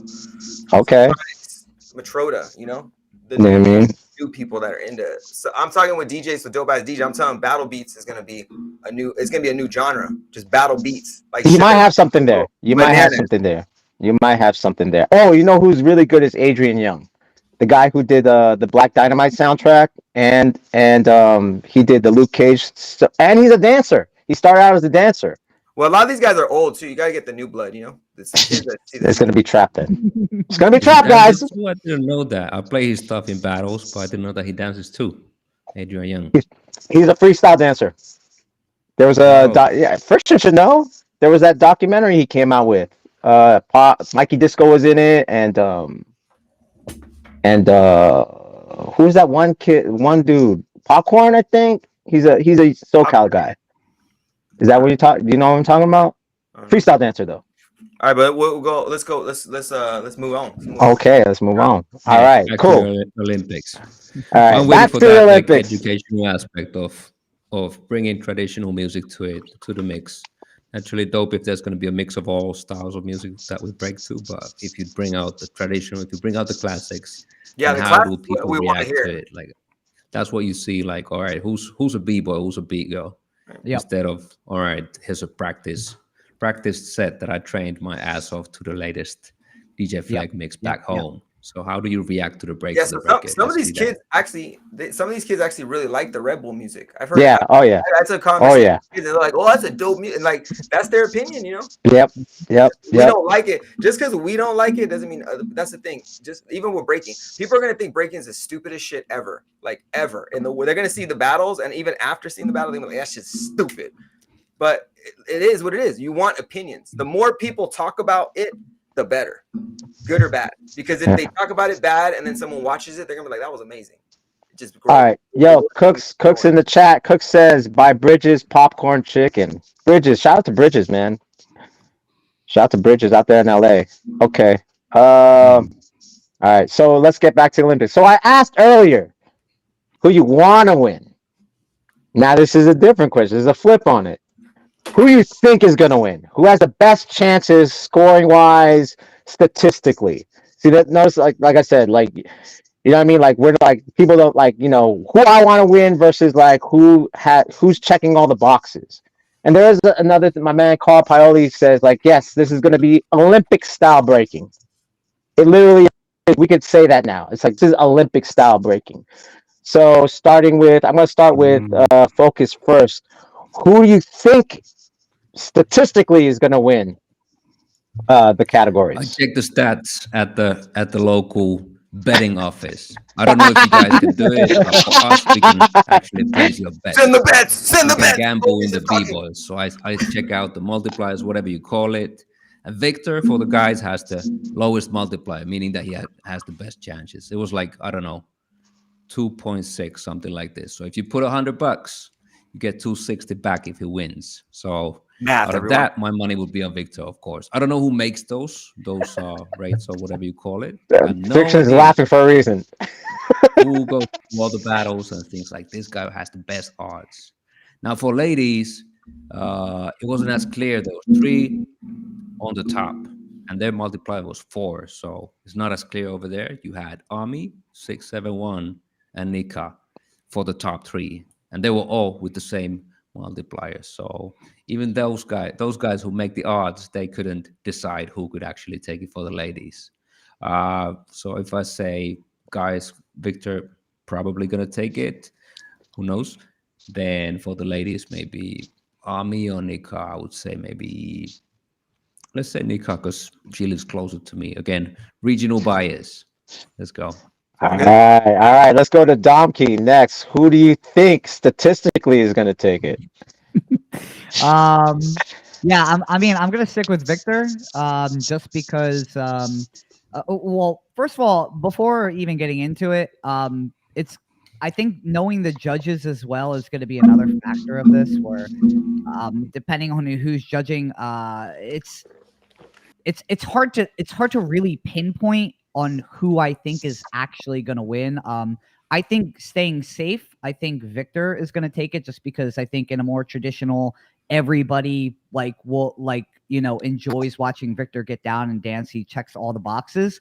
Okay. Subtronics, Matroda, you know, You know what I mean? new people that are into it. So I'm talking with DJs, so dope ass DJ. I'm telling battle beats is gonna be a new genre, just battle beats. Like You might have something there. You might have something there. You might have something there. Oh, you know who's really good is Adrian Young, the guy who did the Black Dynamite soundtrack, and he did the Luke Cage, and he's a dancer. He started out as a dancer. Well, a lot of these guys are old too. You gotta get the new blood, you know. It's gonna be trapped then. It's gonna be trapped, guys. I didn't know that. I play his stuff in battles, but I didn't know that he dances too. Adrian Young. He's a freestyle dancer. There was a Christian should know. There was that documentary he came out with. Mikey Disco was in it, and who's that one dude? Popcorn, I think. He's a SoCal guy. Is that what you talk? Do you know what I'm talking about? Freestyle dancer though. All right, but we'll go. Let's go. Let's move on. Okay, let's move on. All right, back cool. To the Olympics. All right, I'm back waiting for to the that Olympics. educational aspect of bringing traditional music to the mix. Actually, dope if there's going to be a mix of all styles of music that we break to. But if you bring out the traditional, if you bring out the classics, yeah, how do people react to it? Like that's what you see. Like, all right, who's a b-boy, who's a beat girl? Yep. Instead of, all right, here's a practice set that I trained my ass off to the latest DJ Flag mix back home. So how do you react to the break? Yeah, so some of these kids actually really like the Red Bull music. I've heard. Yeah. Oh yeah. That's a conversation. Oh yeah. They're like, oh, that's a dope music. Like that's their opinion, you know. Yep. We don't like it. Just because we don't like it doesn't mean that's the thing. Just even with breaking, people are gonna think breaking is the stupidest shit ever, like ever. And they're gonna see the battles, and even after seeing the battle, they're like, that's just stupid. But it is what it is. You want opinions. The more people talk about it, the better, good or bad. Because if they talk about it bad and then someone watches it, they're gonna be like, that was amazing. Just great. All right, yo, Cooks in the chat. Cooks says, buy Bridges popcorn chicken. Bridges, shout out to Bridges, man. Shout out to Bridges out there in LA. Okay. All right, so let's get back to the Olympics. So I asked earlier who you want to win. Now this is a different question. There's a flip on it. Who you think is going to win? Who has the best chances scoring wise, statistically? See that? Notice, like I said, like, you know what I mean? Like we're like people don't like, you know, who I want to win versus like who's checking all the boxes. And there is another thing. My man Carl Pioli says, like, yes, this is going to be Olympic style breaking. It literally, we could say that now. It's like this is Olympic style breaking. So I'm going to start with Focus first. Who do you think statistically is going to win the categories? I check the stats at the local betting office. I don't know if you guys can do it, but for us, we can actually place your bets. Send the bets. Send the bets. Gamble in the b-boys. So I check out the multipliers, whatever you call it. And Victor for the guys has the lowest multiplier, meaning that he has the best chances. It was like, I don't know, 2.6, something like this. So if you put $100, you get 260 back if he wins. So out of that, my money would be on Victor, of course. I don't know who makes those rates or whatever you call it. Fiction's laughing for a reason. Who goes to all the battles and things like this guy has the best odds. Now for ladies, it wasn't as clear. There was 3 on the top, and their multiplier was 4. So it's not as clear over there. You had Ami, 671, and Nika for the top 3. And they were all with the same multipliers. So even those guys who make the odds, they couldn't decide who could actually take it for the ladies. So if I say, guys, Victor probably gonna take it, who knows? Then for the ladies, maybe Ami or Nika. I would say maybe, let's say Nika, because she lives closer to me. Again, regional bias. Let's go. All right. Let's go to Domkey next. Who do you think statistically is going to take it? Yeah, I'm gonna stick with Victor. Just because. Well, first of all, before even getting into it, it's. I think knowing the judges as well is going to be another factor of this. Where, depending on who's judging, it's hard to really pinpoint on who I think is actually going to win. I think staying safe, I think Victor is going to take it, just because I think in a more traditional, everybody enjoys watching Victor get down and dance. He checks all the boxes.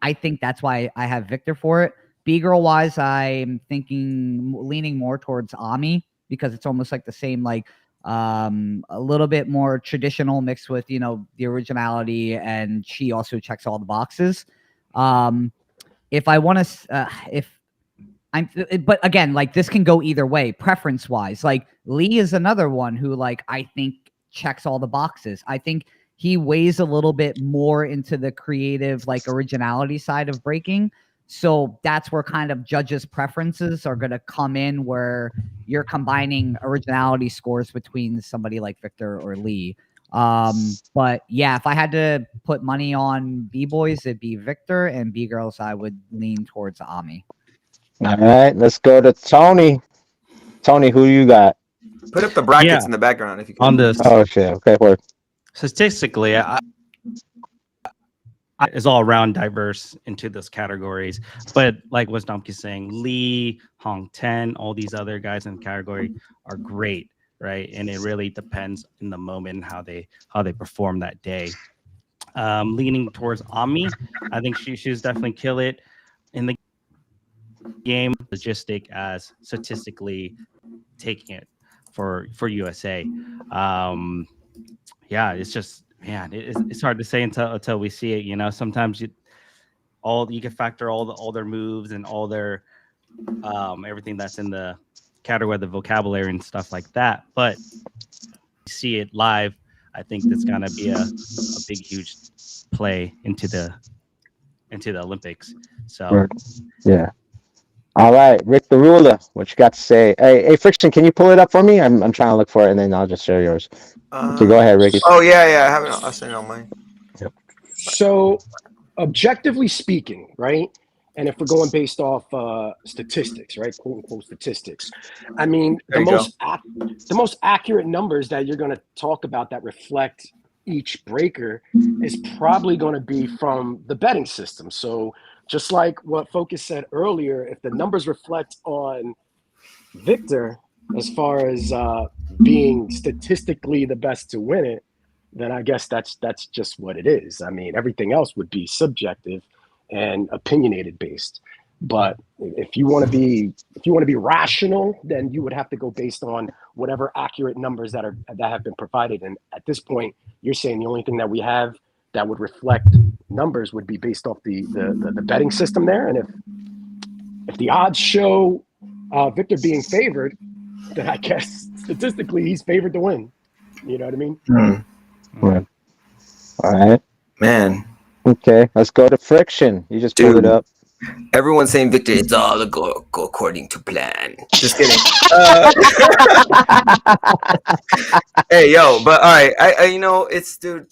I think that's why I have Victor for it. B-girl wise, I'm leaning more towards Ami, because it's almost like the same, a little bit more traditional mixed with, the originality, and she also checks all the boxes. If I want to, but again, this can go either way, preference wise. Lee is another one who, I think checks all the boxes. I think he weighs a little bit more into the creative, originality side of breaking. So that's where kind of judges' preferences are going to come in, where you're combining originality scores between somebody like Victor or Lee. But yeah, if I had to put money on B-boys, it'd be Victor, and B-girls, I would lean towards Ami. All right, let's go to Tony. Tony, who you got? Put up the brackets in the background if you can. On this. Oh shit. Okay, work. Statistically, is all around diverse into those categories, but like what Domke's saying, Lee, Hong Ten, all these other guys in the category are great, right? And it really depends in the moment how they perform that day. Leaning towards Ami, I think she's definitely kill it in the game. Logistic as statistically taking it for USA. Yeah, it's just. Man, it's hard to say until we see it. Sometimes you can factor all their moves and all their everything that's in the category, the vocabulary and stuff like that. But you see it live, I think that's gonna be a big, huge play into the Olympics. So yeah. All right, Rick the Ruler, what you got to say? Hey, Friction, can you pull it up for me? I'm trying to look for it, and then I'll just share yours. So go ahead, Ricky. Oh yeah, I have it. I'll send it on mine. Yep. So, objectively speaking, right? And if we're going based off statistics, right, quote unquote statistics, I mean, the most accurate numbers that you're going to talk about that reflect each breaker is probably going to be from the betting system. So, just like what Focus said earlier, if the numbers reflect on Victor as far as being statistically the best to win it, then I guess that's just what it is. I mean, everything else would be subjective and opinionated based. But if you want to be rational, then you would have to go based on whatever accurate numbers that have been provided. And at this point, you're saying the only thing that we have that would reflect numbers would be based off the betting system there. And if the odds show Victor being favored, then I guess statistically he's favored to win. You know what I mean? Right. All right, man. Okay, let's go to Friction. You just pulled it up. Everyone's saying Victor, it's all go according to plan. Just kidding. Hey, yo, but all right. It's, dude,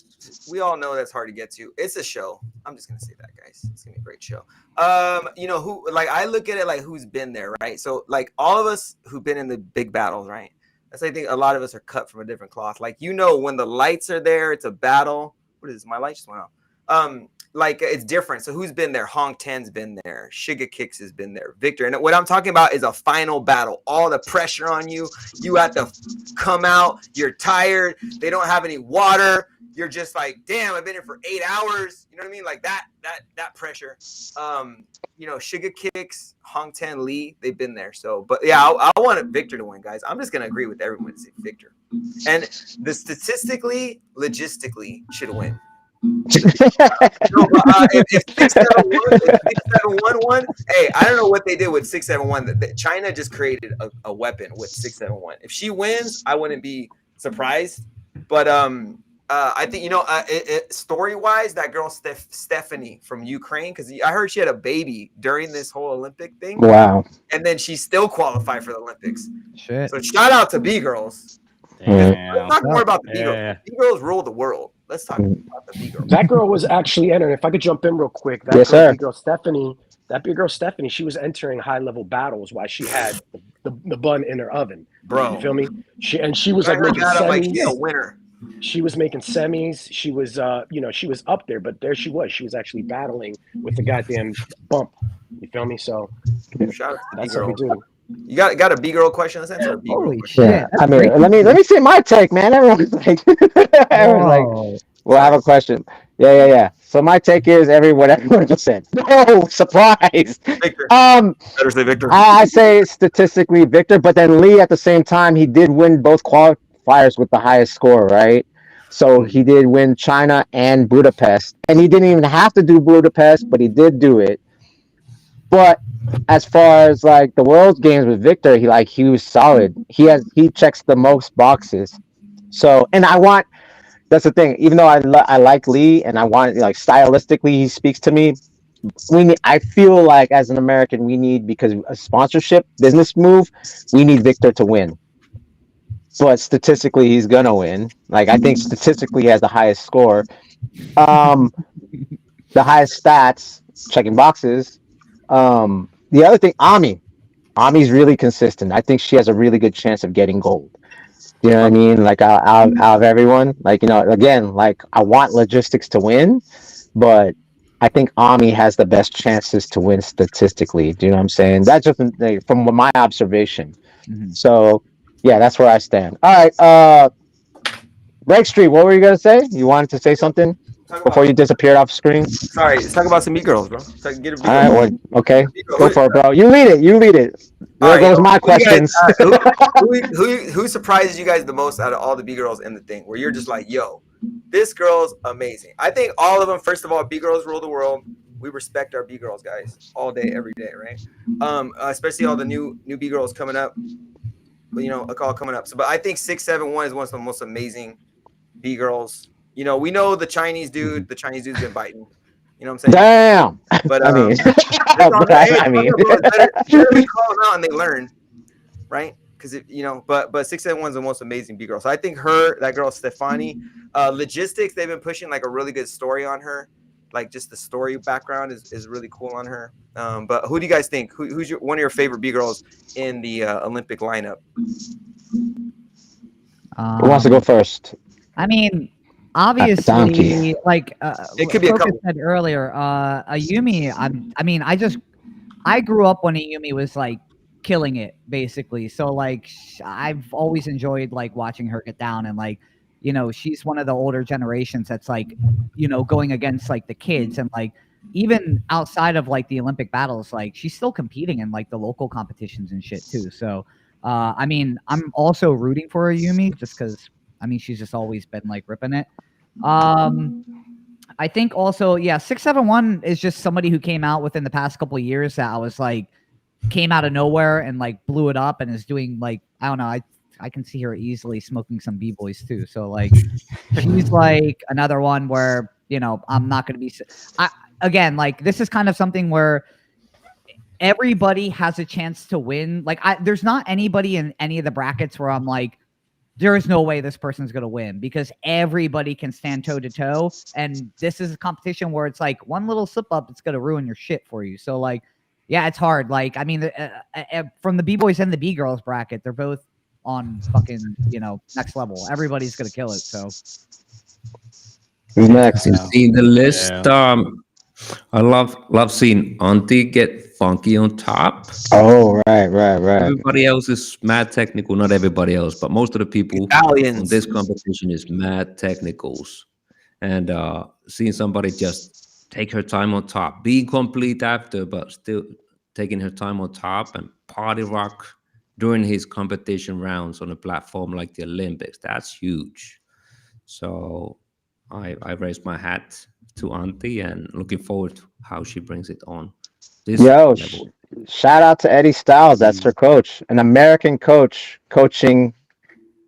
we all know that's hard to get to. It's a show. I'm just going to say that, guys. It's going to be a great show. I look at it like who's been there, right? So, all of us who've been in the big battles, right? I think a lot of us are cut from a different cloth. When the lights are there, it's a battle. What is this? My light just went off. It's different. So who's been there? Hong Ten's been there. Shiga Kicks has been there. Victor. And what I'm talking about is a final battle. All the pressure on you. You have to come out. You're tired. They don't have any water. you're just like, damn, I've been here for 8 hours. You know what I mean? Like that pressure. You know, Sugar Kicks, Hong Tan Lee, they've been there. So, but yeah, I want Victor to win, guys. I'm just gonna agree with everyone and say Victor. And the statistically, logistically should win. If 671 won, hey, I don't know what they did with 671. China just created a weapon with 671. If she wins, I wouldn't be surprised. But I think, you know, story-wise, that girl Stephanie from Ukraine, because I heard she had a baby during this whole Olympic thing. Wow. And then she still qualified for the Olympics. Shit. So shout out to B girls. Let's talk more about the B girls. B girls rule the world. Let's talk about the B girls. That girl was actually entering. If I could jump in real quick, that Yes, girl, sir. big girl Stephanie, that big girl Stephanie, she was entering high-level battles while she had the bun in her oven. Bro, you feel me? She was like making semis. Like, she's a winner. She was making semis. She was, you know, she was up there, but there she was. She was actually battling with the goddamn bump. You feel me? So shout out to that's what we do. You got a B girl question? Let's answer a B girl Holy question. shit. Yeah, I mean, let me say my take, man. Everyone's like, we'll have a question. Yeah. So my take is everyone just said. No surprise. Victor. Better say Victor. I say statistically Victor, but then Lee at the same time, he did win both qualifiers with the highest score, right? So he did win China and Budapest, and he didn't even have to do Budapest, but he did do it. But as far as like the World Games with Victor, he was solid. He checks the most boxes. So, and that's the thing. Even though I like Lee and I want, like, stylistically he speaks to me. I feel like as an American we need, because a sponsorship business move, we need Victor to win. But statistically he's gonna win. Like, I think statistically he has the highest score, the highest stats, checking boxes. The other thing, Ami's really consistent. I think she has a really good chance of getting gold. You know what I mean? Like, out of everyone, like, you know, again, like, I want logistics to win, but I think Ami has the best chances to win statistically. Do you know what I'm saying? That's just from my observation. Mm-hmm. So yeah, that's where I stand. All right, Break Street, what were you gonna say? You wanted to say something before you disappeared off screen? Sorry, let's talk about some B girls, bro. Get a B girl. All right, well, okay, go for it, bro. You lead it. There goes my questions. Who surprises you guys the most out of all the B girls in the thing, where you're just like, yo, this girl's amazing? I think all of them. First of all, B girls rule the world. We respect our B girls, guys, all day, every day, right? Especially all the new B girls coming up. You know, a call coming up. So, but I think 671 is one of the most amazing B girls. You know, we know the Chinese dude's been biting. You know what I'm saying? Damn. But I mean, we call them out and they learn, right? Because but 671 is the most amazing B girl. So I think that girl Stefani, logistics, they've been pushing like a really good story on her. Like, just the story background is really cool on her. But who do you guys think? Who's one of your favorite B girls in the Olympic lineup? Who wants to go first? I mean, obviously, like it could be a couple. Said earlier, Ayumi. I grew up when Ayumi was like killing it, basically. So like, I've always enjoyed like watching her get down, and like, you know, she's one of the older generations that's like, you know, going against like the kids, and like even outside of like the Olympic battles, like she's still competing in like the local competitions and shit too. So, I mean, I'm also rooting for Ayumi just because. I mean, she's just always been like ripping it. I think also, 671 is just somebody who came out within the past couple of years that I was like, came out of nowhere and like blew it up and is doing like, I don't know, I can see her easily smoking some B-boys too. So like, she's like another one where, you know, I'm not going to be, again, like this is kind of something where everybody has a chance to win. Like there's not anybody in any of the brackets where I'm like, there is no way this person's going to win, because everybody can stand toe to toe. And this is a competition where it's like one little slip up, it's going to ruin your shit for you. So like, yeah, it's hard. Like, I mean, from the B-boys and the B-girls bracket, they're both on fucking, you know, next level. Everybody's going to kill it. So who's next? See the list. Yeah. I love seeing Auntie get funky on top. Oh, right. Everybody else is mad technical. Not everybody else, but most of the people Italians on this competition is mad technicals. and seeing somebody just take her time on top, being complete after, but still taking her time on top and party rock during his competition rounds on a platform like the Olympics. That's huge. So I raised my hat to Auntie and looking forward to how she brings it on this Yo, level. shout out to Eddie Styles. That's her coach, an American coach coaching.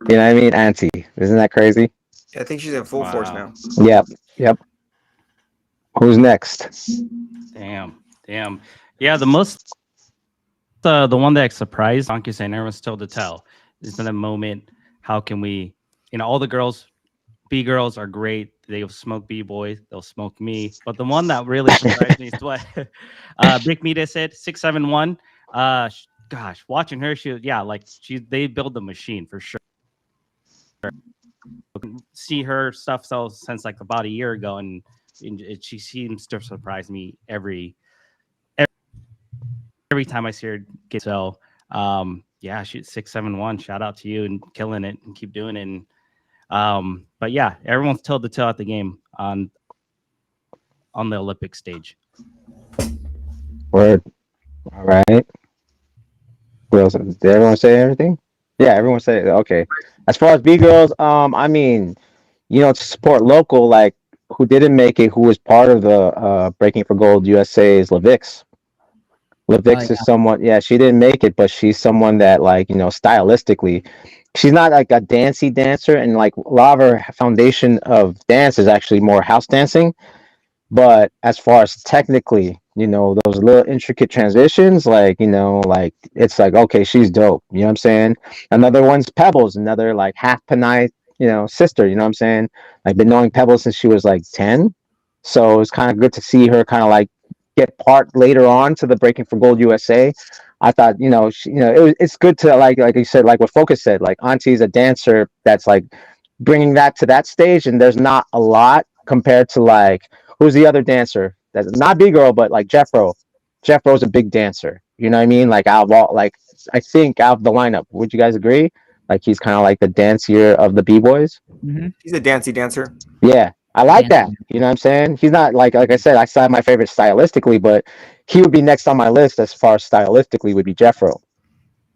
You know what I mean, Auntie. Isn't that crazy? I think she's in full force now. Yep. Yep. Who's next? Damn. Yeah, the one that surprised Donkey saying everyone's still to tell. Is that moment? How can we? All the girls, B girls are great. They'll smoke B boys. They'll smoke me. But the one that really surprised me is what Big Media said. 671. Gosh, watching her, they build the machine for sure. See her stuff since like about a year ago, and she seems to surprise me every time I see her get so. She's 671. Shout out to you and killing it and keep doing it. And, but yeah, everyone's toe to toe at the game on the Olympic stage. Word. All right. What else? Did everyone say everything? Yeah, everyone said it. Okay. As far as B girls, I mean, to support local, like who didn't make it, who was part of the Breaking for Gold USA is Lavix. Lavix is someone, she didn't make it, but she's someone that, like, stylistically, she's not like a dancey dancer, and like a lot of her foundation of dance is actually more house dancing. But as far as technically, those little intricate transitions, like, it's like, okay, she's dope. You know what I'm saying? Another one's Pebbles, another like half Panay, sister, you know what I'm saying? I've been knowing Pebbles since she was like 10. So it's kind of good to see her kind of like get part later on to the Breaking for Gold USA. I thought, it's good to like you said, like what Focus said, like Auntie's a dancer that's like bringing that to that stage. And there's not a lot compared to like, who's the other dancer that's not B girl, but like Jeffro. Jeffro's a big dancer. You know what I mean? Like out of all, like I think out of the lineup, would you guys agree? Like he's kind of like the dancier of the B boys. Mm-hmm. He's a dancey dancer. Yeah, I like that. You know what I'm saying? He's not like I said, I said my favorite stylistically, but he would be next on my list as far as stylistically would be Jeffro.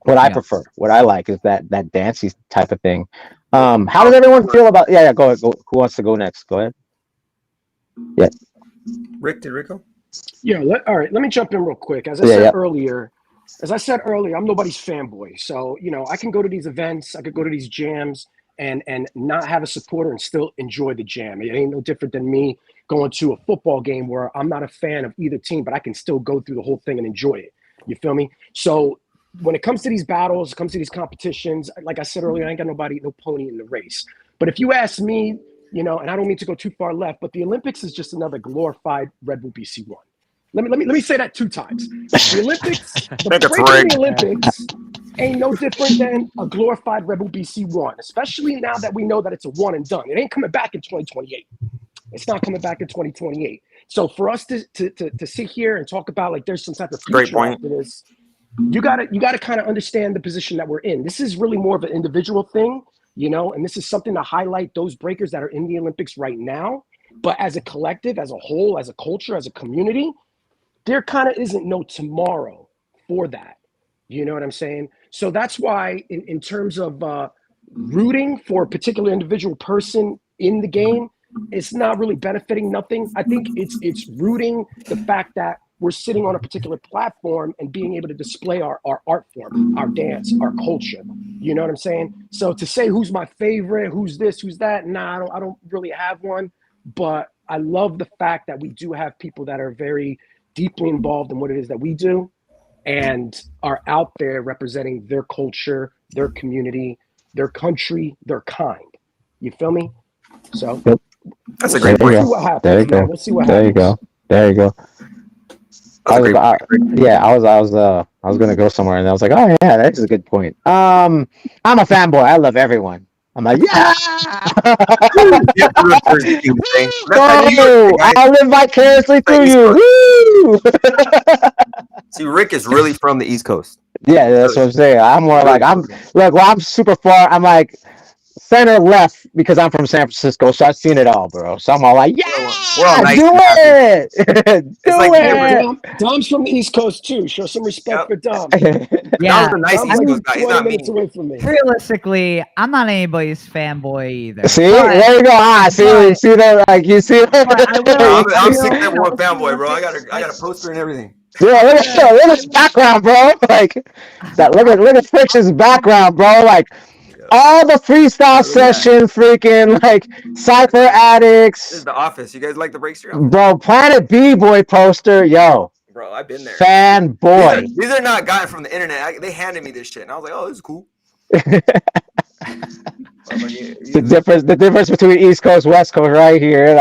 What I prefer, what I like is that dancey type of thing. How does everyone feel about? Yeah, go ahead. Go. Who wants to go next? Go ahead. Yeah. Rick, did Rick go? Yeah. All right. Let me jump in real quick. As I said earlier, I'm nobody's fanboy. So I can go to these events, I could go to these jams, and not have a supporter and still enjoy the jam. It ain't no different than me going to a football game where I'm not a fan of either team, but I can still go through the whole thing and enjoy it. You feel me? So when it comes to these battles, it comes to these competitions, like I said earlier, I ain't got no pony in the race. But if you ask me, and I don't mean to go too far left, but the Olympics is just another glorified Red Bull BC1. Let me say that 2 times. The Olympics, the Olympics ain't no different than a glorified Red Bull BC1, especially now that we know that it's a one and done. It ain't coming back in 2028. It's not coming back in 2028. So for us to sit here and talk about like there's some type of future after this, you gotta kind of understand the position that we're in. This is really more of an individual thing, and this is something to highlight those breakers that are in the Olympics right now. But as a collective, as a whole, as a culture, as a community, there kind of isn't no tomorrow for that. You know what I'm saying? So that's why in terms of rooting for a particular individual person in the game, it's not really benefiting nothing. I think it's rooting the fact that we're sitting on a particular platform and being able to display our art form, our dance, our culture. You know what I'm saying? So to say who's my favorite, who's this, who's that, nah, I don't really have one. But I love the fact that we do have people that are very deeply involved in what it is that we do and are out there representing their culture, their community, their country, their kind. You feel me? So that's a great point. We'll see what happens. There you go. We'll see what happens. There you go. I was gonna go somewhere and I was like, oh yeah, that's a good point. I'm a fanboy. I love everyone. I'm like, yeah. I'll live vicariously through you. Woo! See, Rick is really from the East Coast. Yeah, that's what I'm saying. I'm more like I'm super far. I'm like center left because I'm from San Francisco, so I've seen it all, bro. So I'm all like, We're all yeah, nice do and happy. it, It's do like the difference. it. Dom's from the East Coast too. Show some respect Yep. for Dom. Yeah, Dom's a nice Dom's East like Coast guy. He's 20 not minutes mean. away from me. realistically, I'm not anybody's fanboy either. See, But- there you go. but- see that? Like you see. but I will. I'm I sick will, level you one know, fanboy, bro. I like- got a poster and everything. Yeah, look at this background, bro. Like that. Look at Friction's background, bro. Like all the freestyle Look at that. session, freaking like Cypher This is Addicts, the office. You guys like the Break Street office? bro. Planet B Boy poster, yo, Bro, I've been there. fanboy. These are not gotten from the internet. They handed me this shit, and I was like, "Oh, this is cool." The difference between East Coast, West Coast, right here.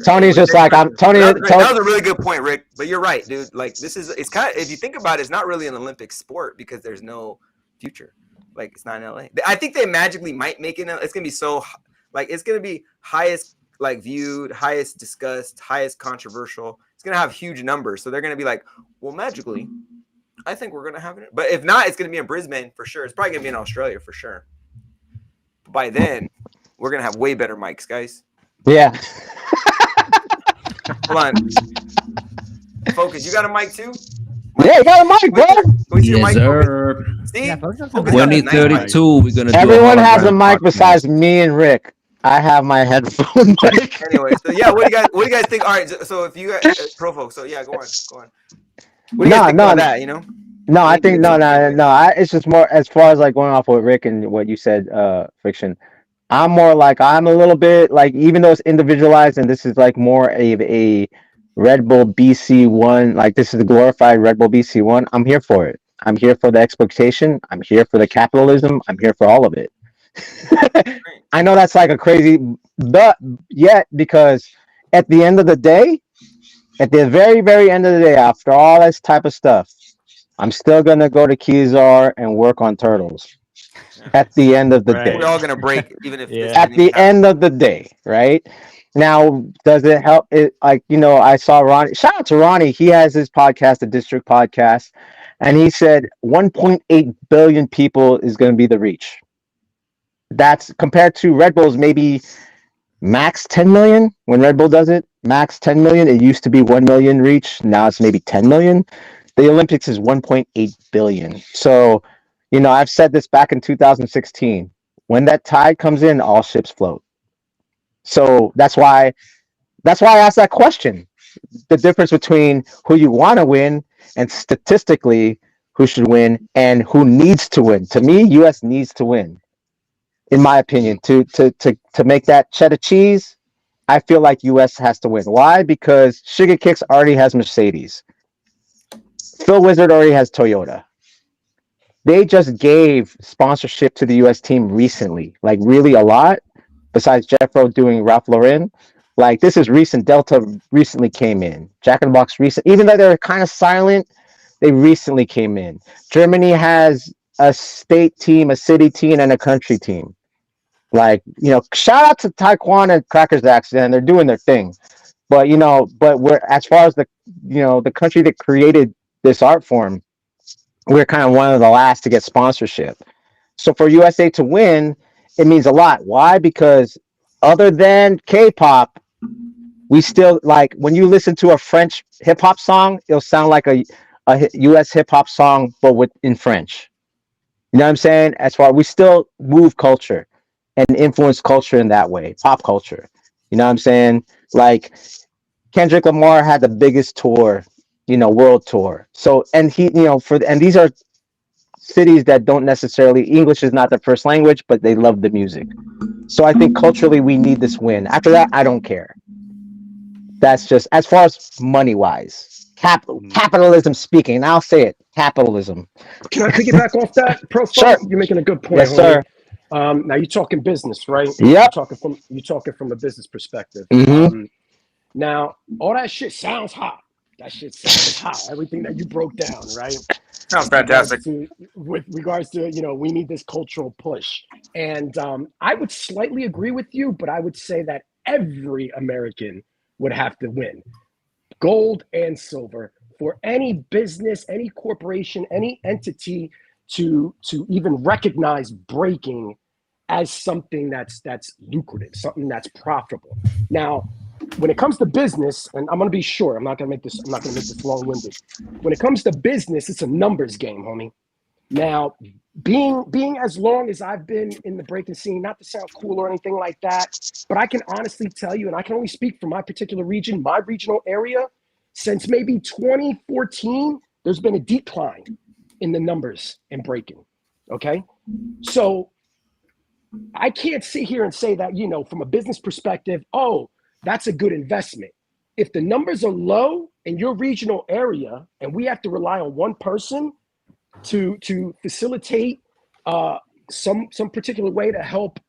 Tony's just like I'm. Tony. That was a really good point, Rick. But you're right, dude. Like it's kind of, if you think about it, it's not really an Olympic sport because there's no future. Like it's not in LA. I think they magically might make it. It's gonna be so like it's gonna be highest like viewed, highest discussed, highest controversial. It's gonna have huge numbers, so they're gonna be like, well, magically, I think we're gonna have it. But if not, it's gonna be in Brisbane for sure. It's probably gonna be in Australia for sure. By then, we're gonna have way better mics, guys. Yeah. Hold on. Focus. You got a mic too? Yeah, you got a mic, bro. Can we see your Yes, mic? sir. See? Yeah, Focus has a Focus got a nice mic. 2032, we're gonna do Everyone has a hologram mic podcast. besides me and Rick. I have my headphone mic. Anyway, so yeah, what do you guys think? All right, so if you guys Profo, so yeah, go on. What do you guys think about that? You know? No, I think no. It's just more as far as like going off what Rick and what you said, Fiction. I'm more like I'm a little bit like, even though it's individualized and this is like more of a Red Bull BC1, like this is the glorified Red Bull BC1. I'm here for it. I'm here for the exploitation. I'm here for the capitalism. I'm here for all of it. I know that's like a crazy, but yet because at the end of the day, at the very, very end of the day, after all this type of stuff, I'm still gonna go to Kizar and work on turtles. At the end of the day, We're all gonna break, even if at the end of the day, right? Now, does it help? It like, you know, I saw Ronnie. Shout out to Ronnie. He has his podcast, the District Podcast, and he said 1.8 billion people is going to be the reach. That's compared to Red Bull's maybe max 10 million. When Red Bull does it, max 10 million. It used to be 1 million reach. Now it's maybe 10 million. The Olympics is 1.8 billion. So, you know, I've said this back in 2016. When that tide comes in, all ships float. So that's why I asked that question. The difference between who you want to win and statistically who should win and who needs to win. To me, US needs to win. In my opinion, to make that cheddar cheese, I feel like US has to win. Why? Because Sugar Kicks already has Mercedes. Phil Wizard already has Toyota. They just gave sponsorship to the US team recently, like really a lot. Besides Jeffro doing Ralph Lauren, like this is recent. Delta recently came in. Jack in the Box recent, even though they're kind of silent, they recently came in. Germany has a state team, a city team, and a country team. Like, you know, shout out to Taekwondo and Crackers Accident. They're doing their thing. But, you know, but we're, as far as the, you know, the country that created this art form, we're kind of one of the last to get sponsorship. So for USA to win, it means a lot. Why? Because other than K-pop, we still, like, when you listen to a French hip hop song, it'll sound like a US hip hop song, but in French. You know what I'm saying? As far, we still move culture and influence culture in that way, pop culture. You know what I'm saying? Like Kendrick Lamar had the biggest tour, you know, world tour. So, and he, you know, and these are cities that don't necessarily, English is not their first language, but they love the music. So I think culturally we need this win. After that, I don't care. That's just as far as money wise, capitalism speaking. And I'll say it, capitalism. Can I piggyback off that, Profo? Sure. You're making a good point. Yes, sir. Now you're talking business, right? Yep. You're talking from a business perspective. Mm-hmm. Now all that shit sounds hot. That shit sounds hot. Everything that you broke down, right? Sounds fantastic. With regards to, you know, we need this cultural push. And I would slightly agree with you, but I would say that every American would have to win gold and silver for any business, any corporation, any entity to even recognize breaking as something that's lucrative, something that's profitable. Now, when it comes to business, and I'm going to be short, I'm not going to make this long-winded. When it comes to business, it's a numbers game, homie. Now, being as long as I've been in the breaking scene, not to sound cool or anything like that, but I can honestly tell you, and I can only speak for my particular region, my regional area, since maybe 2014, there's been a decline in the numbers in breaking. Okay, so I can't sit here and say that, from a business perspective, oh, that's a good investment. If the numbers are low in your regional area and we have to rely on one person to facilitate some particular way to help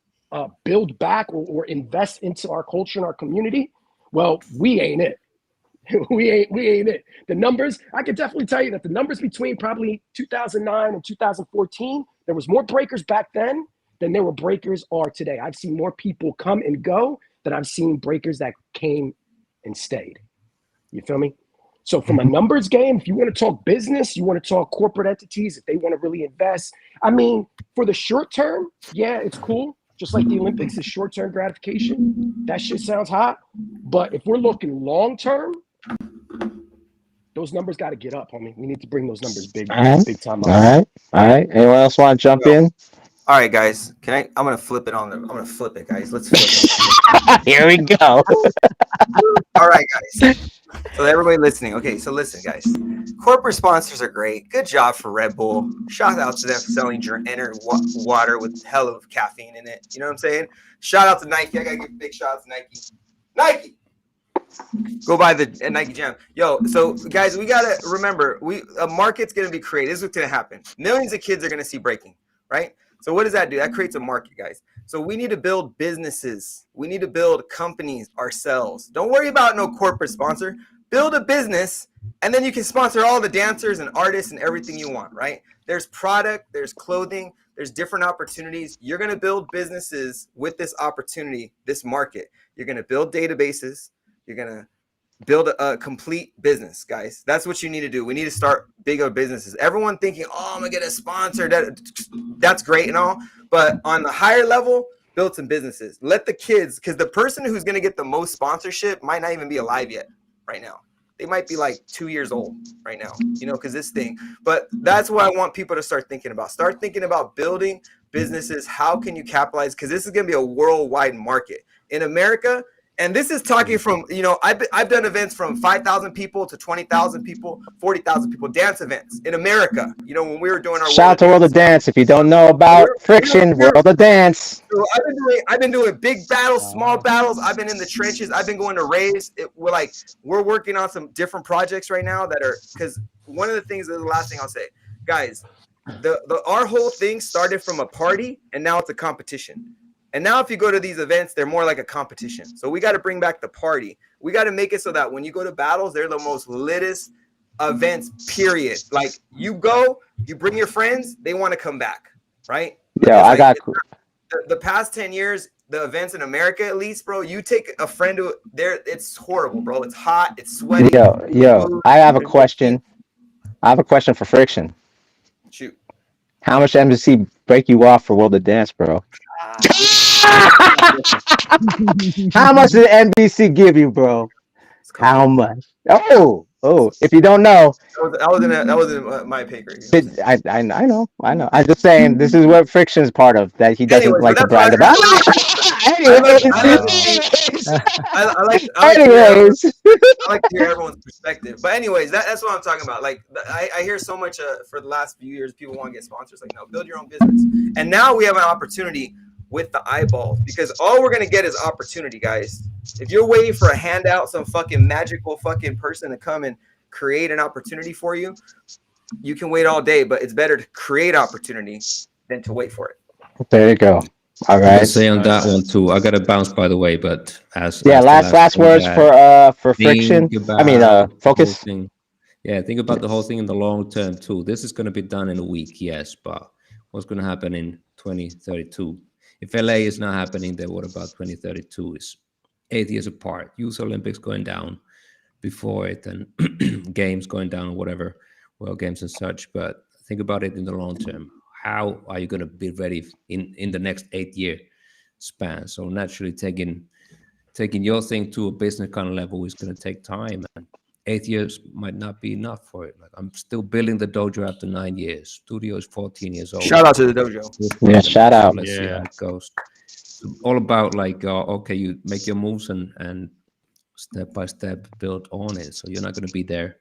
build back or invest into our culture and our community, well, we ain't it. we ain't it. The numbers, I can definitely tell you that the numbers between probably 2009 and 2014, there was more breakers back then than there were breakers are today. I've seen more people come and go than I've seen breakers that came and stayed. You feel me? So from a numbers game, if you want to talk business, you want to talk corporate entities, if they want to really invest, I mean, for the short term, yeah, it's cool. Just like the Olympics is short-term gratification. That shit sounds hot. But if we're looking long-term, those numbers got to get up, homie. We need to bring those numbers big time up. All right. Anyone else want to jump in? All right, guys. I'm gonna flip it on them. I'm gonna flip it, guys. Let's flip it. Here we go. All right, guys. So everybody listening. Okay, so listen, guys. Corporate sponsors are great. Good job for Red Bull. Shout out to them for selling water with hell of caffeine in it. You know what I'm saying? Shout out to Nike. I gotta give a big shout out to Nike. Nike. Go buy the Nike Jam. Yo, so guys, we gotta remember, a market's gonna be created. This is what's gonna happen. Millions of kids are gonna see breaking, right? So what does that do? That creates a market, guys. So we need to build businesses. We need to build companies ourselves. Don't worry about no corporate sponsor. Build a business, and then you can sponsor all the dancers and artists and everything you want, right? There's product, there's clothing, there's different opportunities. You're going to build businesses with this opportunity, this market. You're going to build databases. You're going to build a complete business, guys. That's what you need to do. We need to start bigger businesses. Everyone thinking, oh, I'm gonna get a sponsor. That's great and all, but on the higher level, build some businesses. Let the kids, because the person who's gonna get the most sponsorship might not even be alive yet right now. They might be like 2 years old right now, because this thing. But that's what I want people to start thinking about. Start thinking about building businesses. How can you capitalize? Because this is gonna be a worldwide market. In America, and this is talking from, I've done events from 5,000 people to 20,000 people, 40,000 people, dance events in America. When we were doing our shout out to World of Dance. If you don't know about Friction, World of Dance. So I've been doing big battles, small battles. I've been in the trenches. I've been going to raves. We're working on some different projects right now because one of the things, the last thing I'll say, guys, our whole thing started from a party and now it's a competition. And now if you go to these events, they're more like a competition. So we got to bring back the party. We got to make it so that when you go to battles, they're the most litest events, period. Like you go, you bring your friends, they want to come back, right? Yeah, the past 10 years, the events in America, at least, bro, you take a friend to there, it's horrible, bro. It's hot, it's sweaty. Yo, I have a question. I have a question for Friction. Shoot. How much embassy break you off for World of Dance, bro? How much did NBC give you, bro? How much? Oh, if you don't know, that was in my pay grade. I know. I'm just saying this is what Friction's part of that he doesn't like to brag about. I like to hear everyone's perspective. But anyways, that's what I'm talking about. Like I hear so much for the last few years, people want to get sponsors. Like, no, build your own business. And now we have an opportunity with the eyeballs, because all we're gonna get is opportunity, guys. If you're waiting for a handout, some fucking magical fucking person to come and create an opportunity for you, you can wait all day, but it's better to create opportunity than to wait for it. There you go. All right. I'll say on that one too. I got to bounce, by the way, but last words for Friction. Focus. Yeah, think about the whole thing in the long term too. This is going to be done in a week, yes, but what's going to happen in 2032? If LA is not happening, then what about 2032? Is 8 years apart. Youth Olympics going down before it, and games going down, whatever, well, games and such. But think about it in the long term. how are you going to be ready in the next 8-year span? So naturally, taking your thing to a business kind of level is going to take time, and 8 years might not be enough for it. Like, I'm still building the dojo after 9 years. Studio is 14 years old. Shout out to the dojo. Yeah, shout So out. let's see how it goes. So all about like, okay, you make your moves and step by step build on it. So you're not going to be there.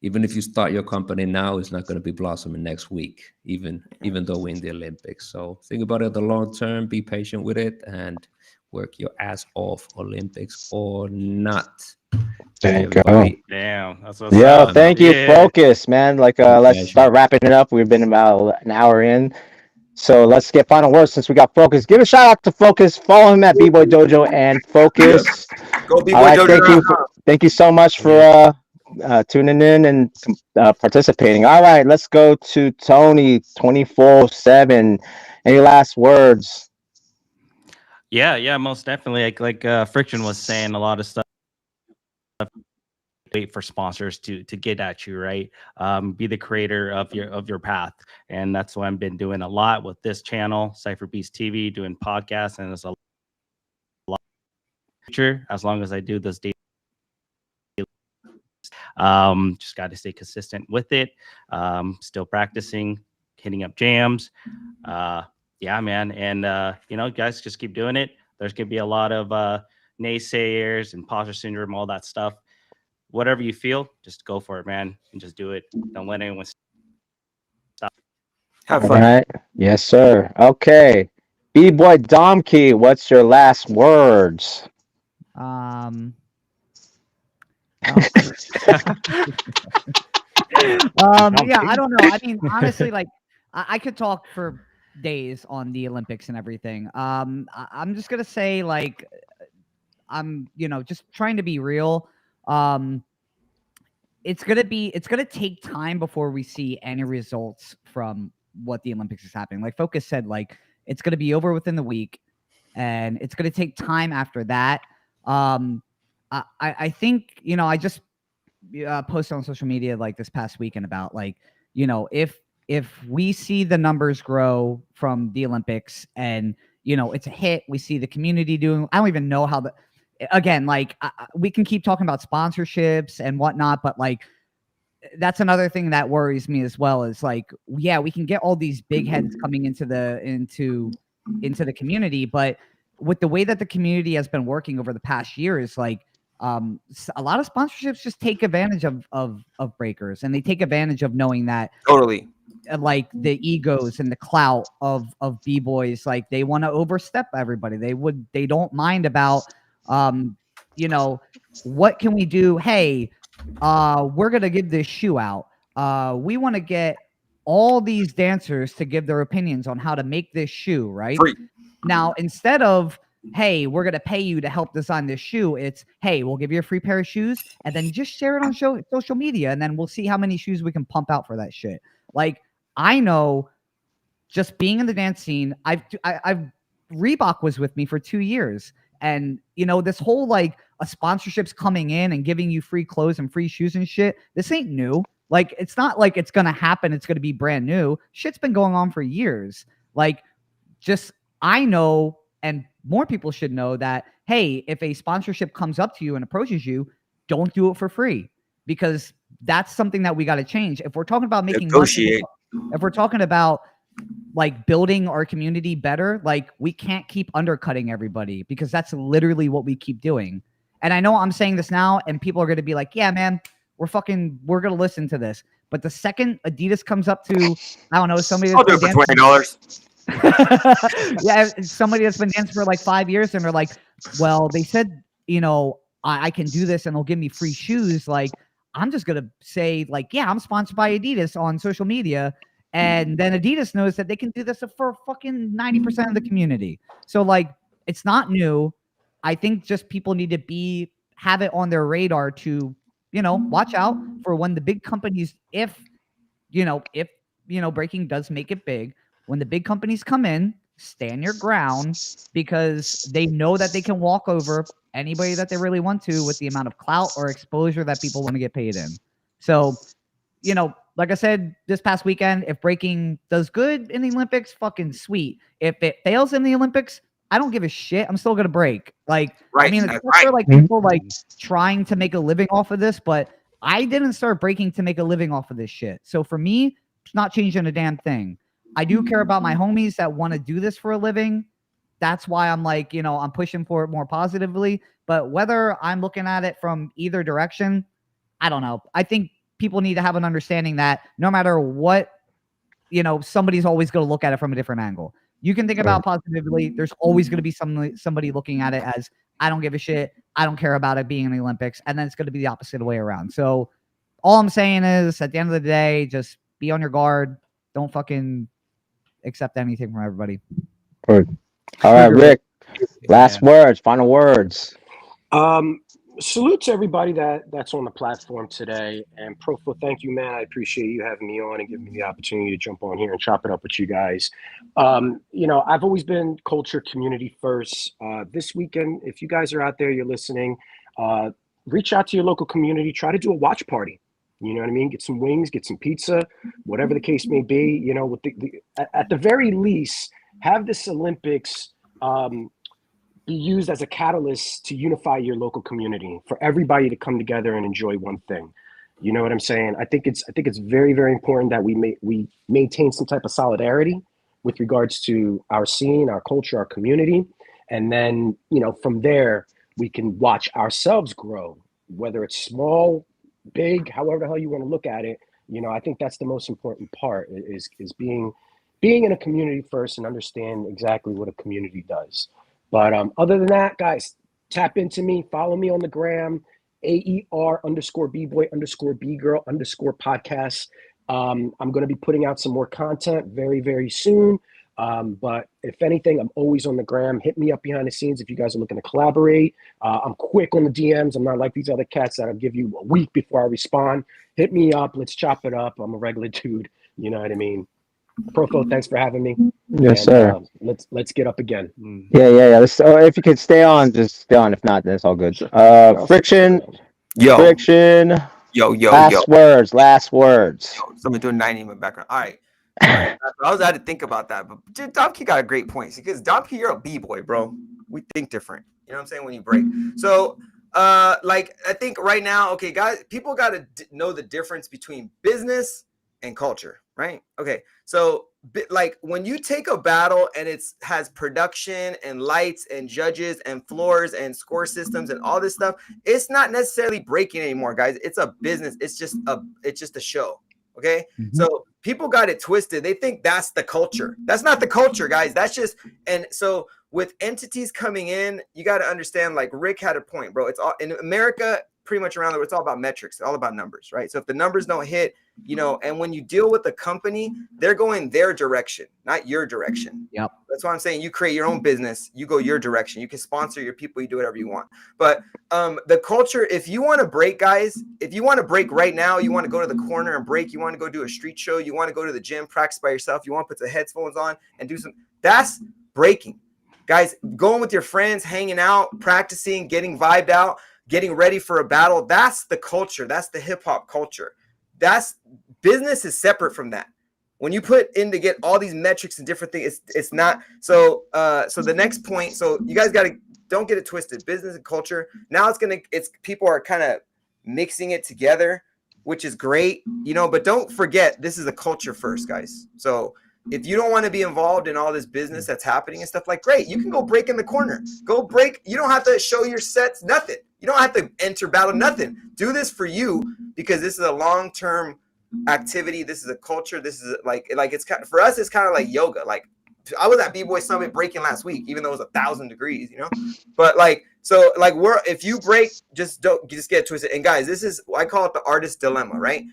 Even if you start your company now, it's not going to be blossoming next week, even though we're in the Olympics. So think about it the long term, be patient with it, and work your ass off, Olympics or not. There you go. Everybody, Damn, that's what's Yo, up. thank you. Yeah. Focus, man. Like, let's start wrapping it up. We've been about an hour in. So let's get final words since we got Focus. Give a shout out to Focus. Follow him at B-Boy Dojo and Focus. Go All B-Boy right, Dojo. thank you so much for tuning in and participating. All right, let's go to Tony 24/7. Any last words? Yeah, most definitely. Like Friction was saying, a lot of stuff. Wait for sponsors to get at you, right? Be the creator of your path, and that's what I've been doing a lot with this channel, Cypher Beast TV, doing podcasts, and it's a lot future as long as I do this daily. Just got to stay consistent with it. Still practicing, hitting up jams. Yeah, man, and guys, just keep doing it. There's gonna be a lot of naysayers, imposter syndrome, all that stuff. Whatever you feel, just go for it, man, and just do it. Don't let anyone stop. Have All fun. right. Yes, sir. Okay. B-Boy Domkey, what's your last words? Oh. Yeah, I don't know. I mean, honestly, like I could talk for days on the Olympics and everything. I'm just gonna say, like, I'm just trying to be real. It's gonna take time before we see any results from what the Olympics is happening. Like Focus said, like it's gonna be over within the week, and it's gonna take time after that. I think I just posted on social media like this past weekend about like if we see the numbers grow from the Olympics and it's a hit, we see the community doing. I don't even know how the. Again, like we can keep talking about sponsorships and whatnot, but like that's another thing that worries me as well. Is like, yeah, we can get all these big heads coming into the community, but with the way that the community has been working over the past year, is like a lot of sponsorships just take advantage of breakers, and they take advantage of knowing that Totally. Like the egos and the clout of b-boys, like they want to overstep everybody. They don't mind about what can we do? Hey, we're gonna give this shoe out. We want to get all these dancers to give their opinions on how to make this shoe, right? Free. Now, instead of, hey, we're gonna pay you to help design this shoe, it's, hey, we'll give you a free pair of shoes, and then just share it on social media, and then we'll see how many shoes we can pump out for that shit. Like, I know, just being in the dance scene, I've Reebok was with me for 2 years. And, this whole, like, a sponsorship's coming in and giving you free clothes and free shoes and shit. This ain't new. Like, it's not like it's going to happen. It's going to be brand new. Shit's been going on for years. Like, just, I know, and more people should know that, hey, if a sponsorship comes up to you and approaches you, don't do it for free, because that's something that we got to change. If we're talking about making Negotiate. money, if we're talking about like building our community better, like we can't keep undercutting everybody, because that's literally what we keep doing. And I know I'm saying this now and people are going to be like, yeah, man, we're going to listen to this. But the second Adidas comes up to, I don't know, somebody I'll do it for $20. yeah, somebody that's been dancing for like 5 years and they're like, well, they said, I can do this and they'll give me free shoes. Like, I'm just going to say like, yeah, I'm sponsored by Adidas on social media. And then Adidas knows that they can do this for fucking 90% of the community. So like, it's not new. I think just people need to have it on their radar to, watch out for when the big companies, if breaking does make it big, when the big companies come in, stand your ground, because they know that they can walk over anybody that they really want to with the amount of clout or exposure that people want to get paid in. So, like I said this past weekend, if breaking does good in the Olympics, fucking sweet. If it fails in the Olympics, I don't give a shit. I'm still gonna break. Like, I mean, it's for like people like trying to make a living off of this, but I didn't start breaking to make a living off of this shit. So for me, it's not changing a damn thing. I do care about my homies that want to do this for a living. That's why I'm like, you know, I'm pushing for it more positively. But whether I'm looking at it from either direction, I don't know. I think people need to have an understanding that no matter what, you know, somebody's always going to look at it from a different angle. You can think about positively. There's always going to be somebody looking at it as, I don't give a shit. I don't care about it being in the Olympics. And then it's going to be the opposite way around. So all I'm saying is, at the end of the day, just be on your guard. Don't fucking accept anything from everybody. All right, Rick. Last words, final words. Salute to everybody that's on the platform today. And Profo, thank you, man. I appreciate you having me on and giving me the opportunity to jump on here and chop it up with you guys. You know, I've always been culture community first. This weekend, if you guys are out there, you're listening, reach out to your local community, try to do a watch party. You know what I mean? Get some wings, get some pizza, whatever the case may be. You know, with at the very least, have this Olympics be used as a catalyst to unify your local community, for everybody to come together and enjoy one thing. You know what I'm saying? I think it's very, very important that we maintain some type of solidarity with regards to our scene, our culture, our community. And then, you know, from there, we can watch ourselves grow, whether it's small, big, however the hell you want to look at it. You know, I think that's the most important part, is being in a community first and understand exactly what a community does. But other than that, guys, tap into me, follow me on the gram, AER_B-boy_B-girl_podcast. I'm going to be putting out some more content very, very soon. But if anything, I'm always on the gram. Hit me up behind the scenes if you guys are looking to collaborate. I'm quick on the DMs. I'm not like these other cats that'll give you a week before I respond. Hit me up. Let's chop it up. I'm a regular dude. You know what I mean? Profo, thanks for having me. Yes, sir. Let's get up again. Yeah. So if you could stay on, just stay on. If not, that's all good. Friction. Friction. Last words. Someone doing 90 in my background. All right. I had to think about that, but dude, Domke got a great point, because Domke, you're a b-boy, bro. We think different. You know what I'm saying? When you break. So, like, I think right now, okay, guys, people got to know the difference between business and culture, right? Okay, so like when you take a battle and has production and lights and judges and floors and score systems and all this stuff, it's not necessarily breaking anymore, guys. It's a business. It's just a show. Okay, so people got it twisted. They think that's the culture. That's not the culture, guys. That's just, and so with entities coming in, you got to understand, like Rick had a point, bro. It's all in America, pretty much around the world, it's all about metrics. It's all about numbers, right? So if the numbers don't hit, you know, and when you deal with a company, they're going their direction, not your direction. Yep. That's why I'm saying you create your own business, you go your direction. You can sponsor your people, you do whatever you want. But the culture, if you want to break, guys, if you want to break right now, you want to go to the corner and break, you want to go do a street show, you want to go to the gym, practice by yourself, you want to put the headphones on and do some, that's breaking. Guys, going with your friends, hanging out, practicing, getting vibed out, getting ready for a battle, that's the culture. That's the hip hop culture. That's business is separate from that. When you put in to get all these metrics and different things, it's not. So so the next point, so you guys got to, don't get it twisted. Business and culture. Now it's people are kind of mixing it together, which is great, you know, but don't forget, this is a culture first, guys. So if you don't want to be involved in all this business that's happening and stuff, like, great, you can go break in the corner. Go break. You don't have to show your sets, nothing. You don't have to enter battle, nothing. Do this for you, because this is a long-term activity. This is a culture. This is like it's kind of, for us, it's kind of like yoga. Like, I was at B-Boy Summit breaking last week, even though it was 1,000 degrees, you know. But like, so like if you break, just get it twisted. And guys, this is, I call it the artist dilemma, right?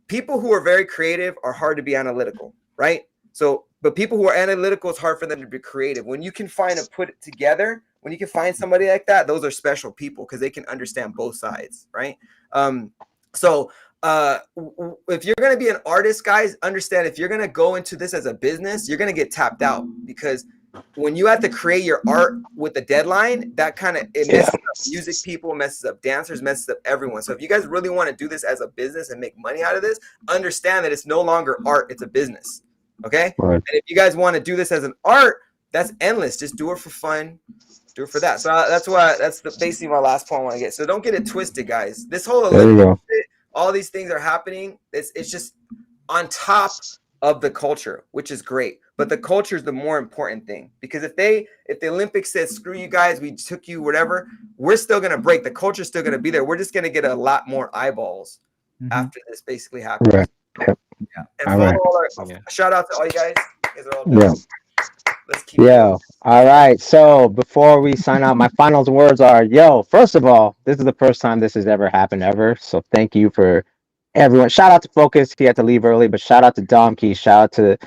People who are very creative are hard to be analytical, right? So, but people who are analytical, it's hard for them to be creative. When you can put it together, when you can find somebody like that, those are special people, because they can understand both sides, right? So if you're going to be an artist, guys, understand, if you're going to go into this as a business, you're going to get tapped out, because when you have to create your art with the deadline, that kind of it messes up music people, messes up dancers, messes up everyone. So if you guys really want to do this as a business and make money out of this, understand that it's no longer art, it's a business. Okay? Right. And if you guys want to do this as an art, that's endless. Just do it for fun. Do it for that. So that's basically my last point I want to get. So don't get it twisted, guys. This whole Olympic shit, all these things are happening. It's just on top of the culture, which is great. But the culture is the more important thing, because if the Olympics said screw you guys, we took you whatever, we're still gonna break. The culture's still gonna be there. We're just gonna get a lot more eyeballs after this basically happens. Right. Yep. Yeah. And shout out to all you guys. You guys are all dope. Yeah. Let's keep Yo, all right. So before we sign out, my final words are, yo, first of all, this is the first time this has ever happened ever. So thank you for everyone. Shout out to Focus. He had to leave early, but shout out to Domkey. Shout out to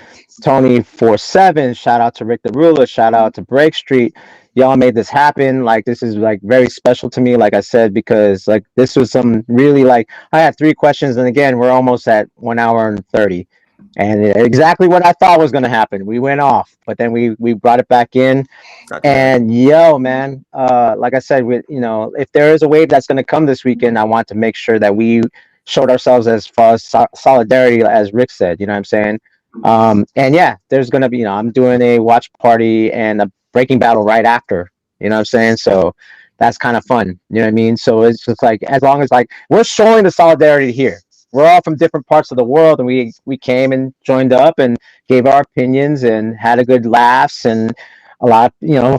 Tony47. Shout out to Rick the Ruler. Shout out to Break Street. Y'all made this happen. Like, this is like very special to me, like I said, because like this was some really like, I had 3 questions, and again, we're almost at 1 hour and 30. And exactly what I thought was going to happen. We went off, but then we brought it back in. And yo, man, like I said, if there is a wave that's going to come this weekend, I want to make sure that we showed ourselves as far as solidarity, as Rick said. You know what I'm saying? And yeah, there's going to be, I'm doing a watch party and a breaking battle right after. You know what I'm saying? So that's kind of fun. You know what I mean? So it's just like, as long as like we're showing the solidarity here. We're all from different parts of the world, and we came and joined up and gave our opinions and had a good laughs, and a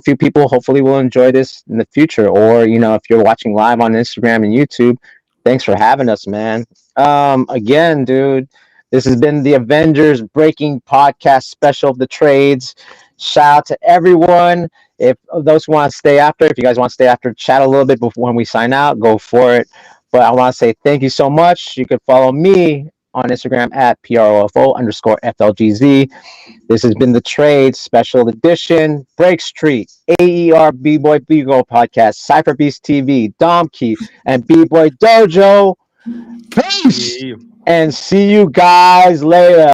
few people hopefully will enjoy this in the future. Or, if you're watching live on Instagram and YouTube, thanks for having us, man. Again, dude, this has been the Avengers Breaking Podcast Special of the Trades. Shout out to everyone. If those who want to stay after, if you guys want to stay after, chat a little bit before when we sign out, go for it. But I want to say thank you so much. You can follow me on Instagram at PROFO_FLGZ. This has been the Trade Special Edition, Break Street, AER B-Boy B-Girl Podcast, Cypher Beast TV, Dom Key, and B-Boy Dojo. Peace! And see you guys later.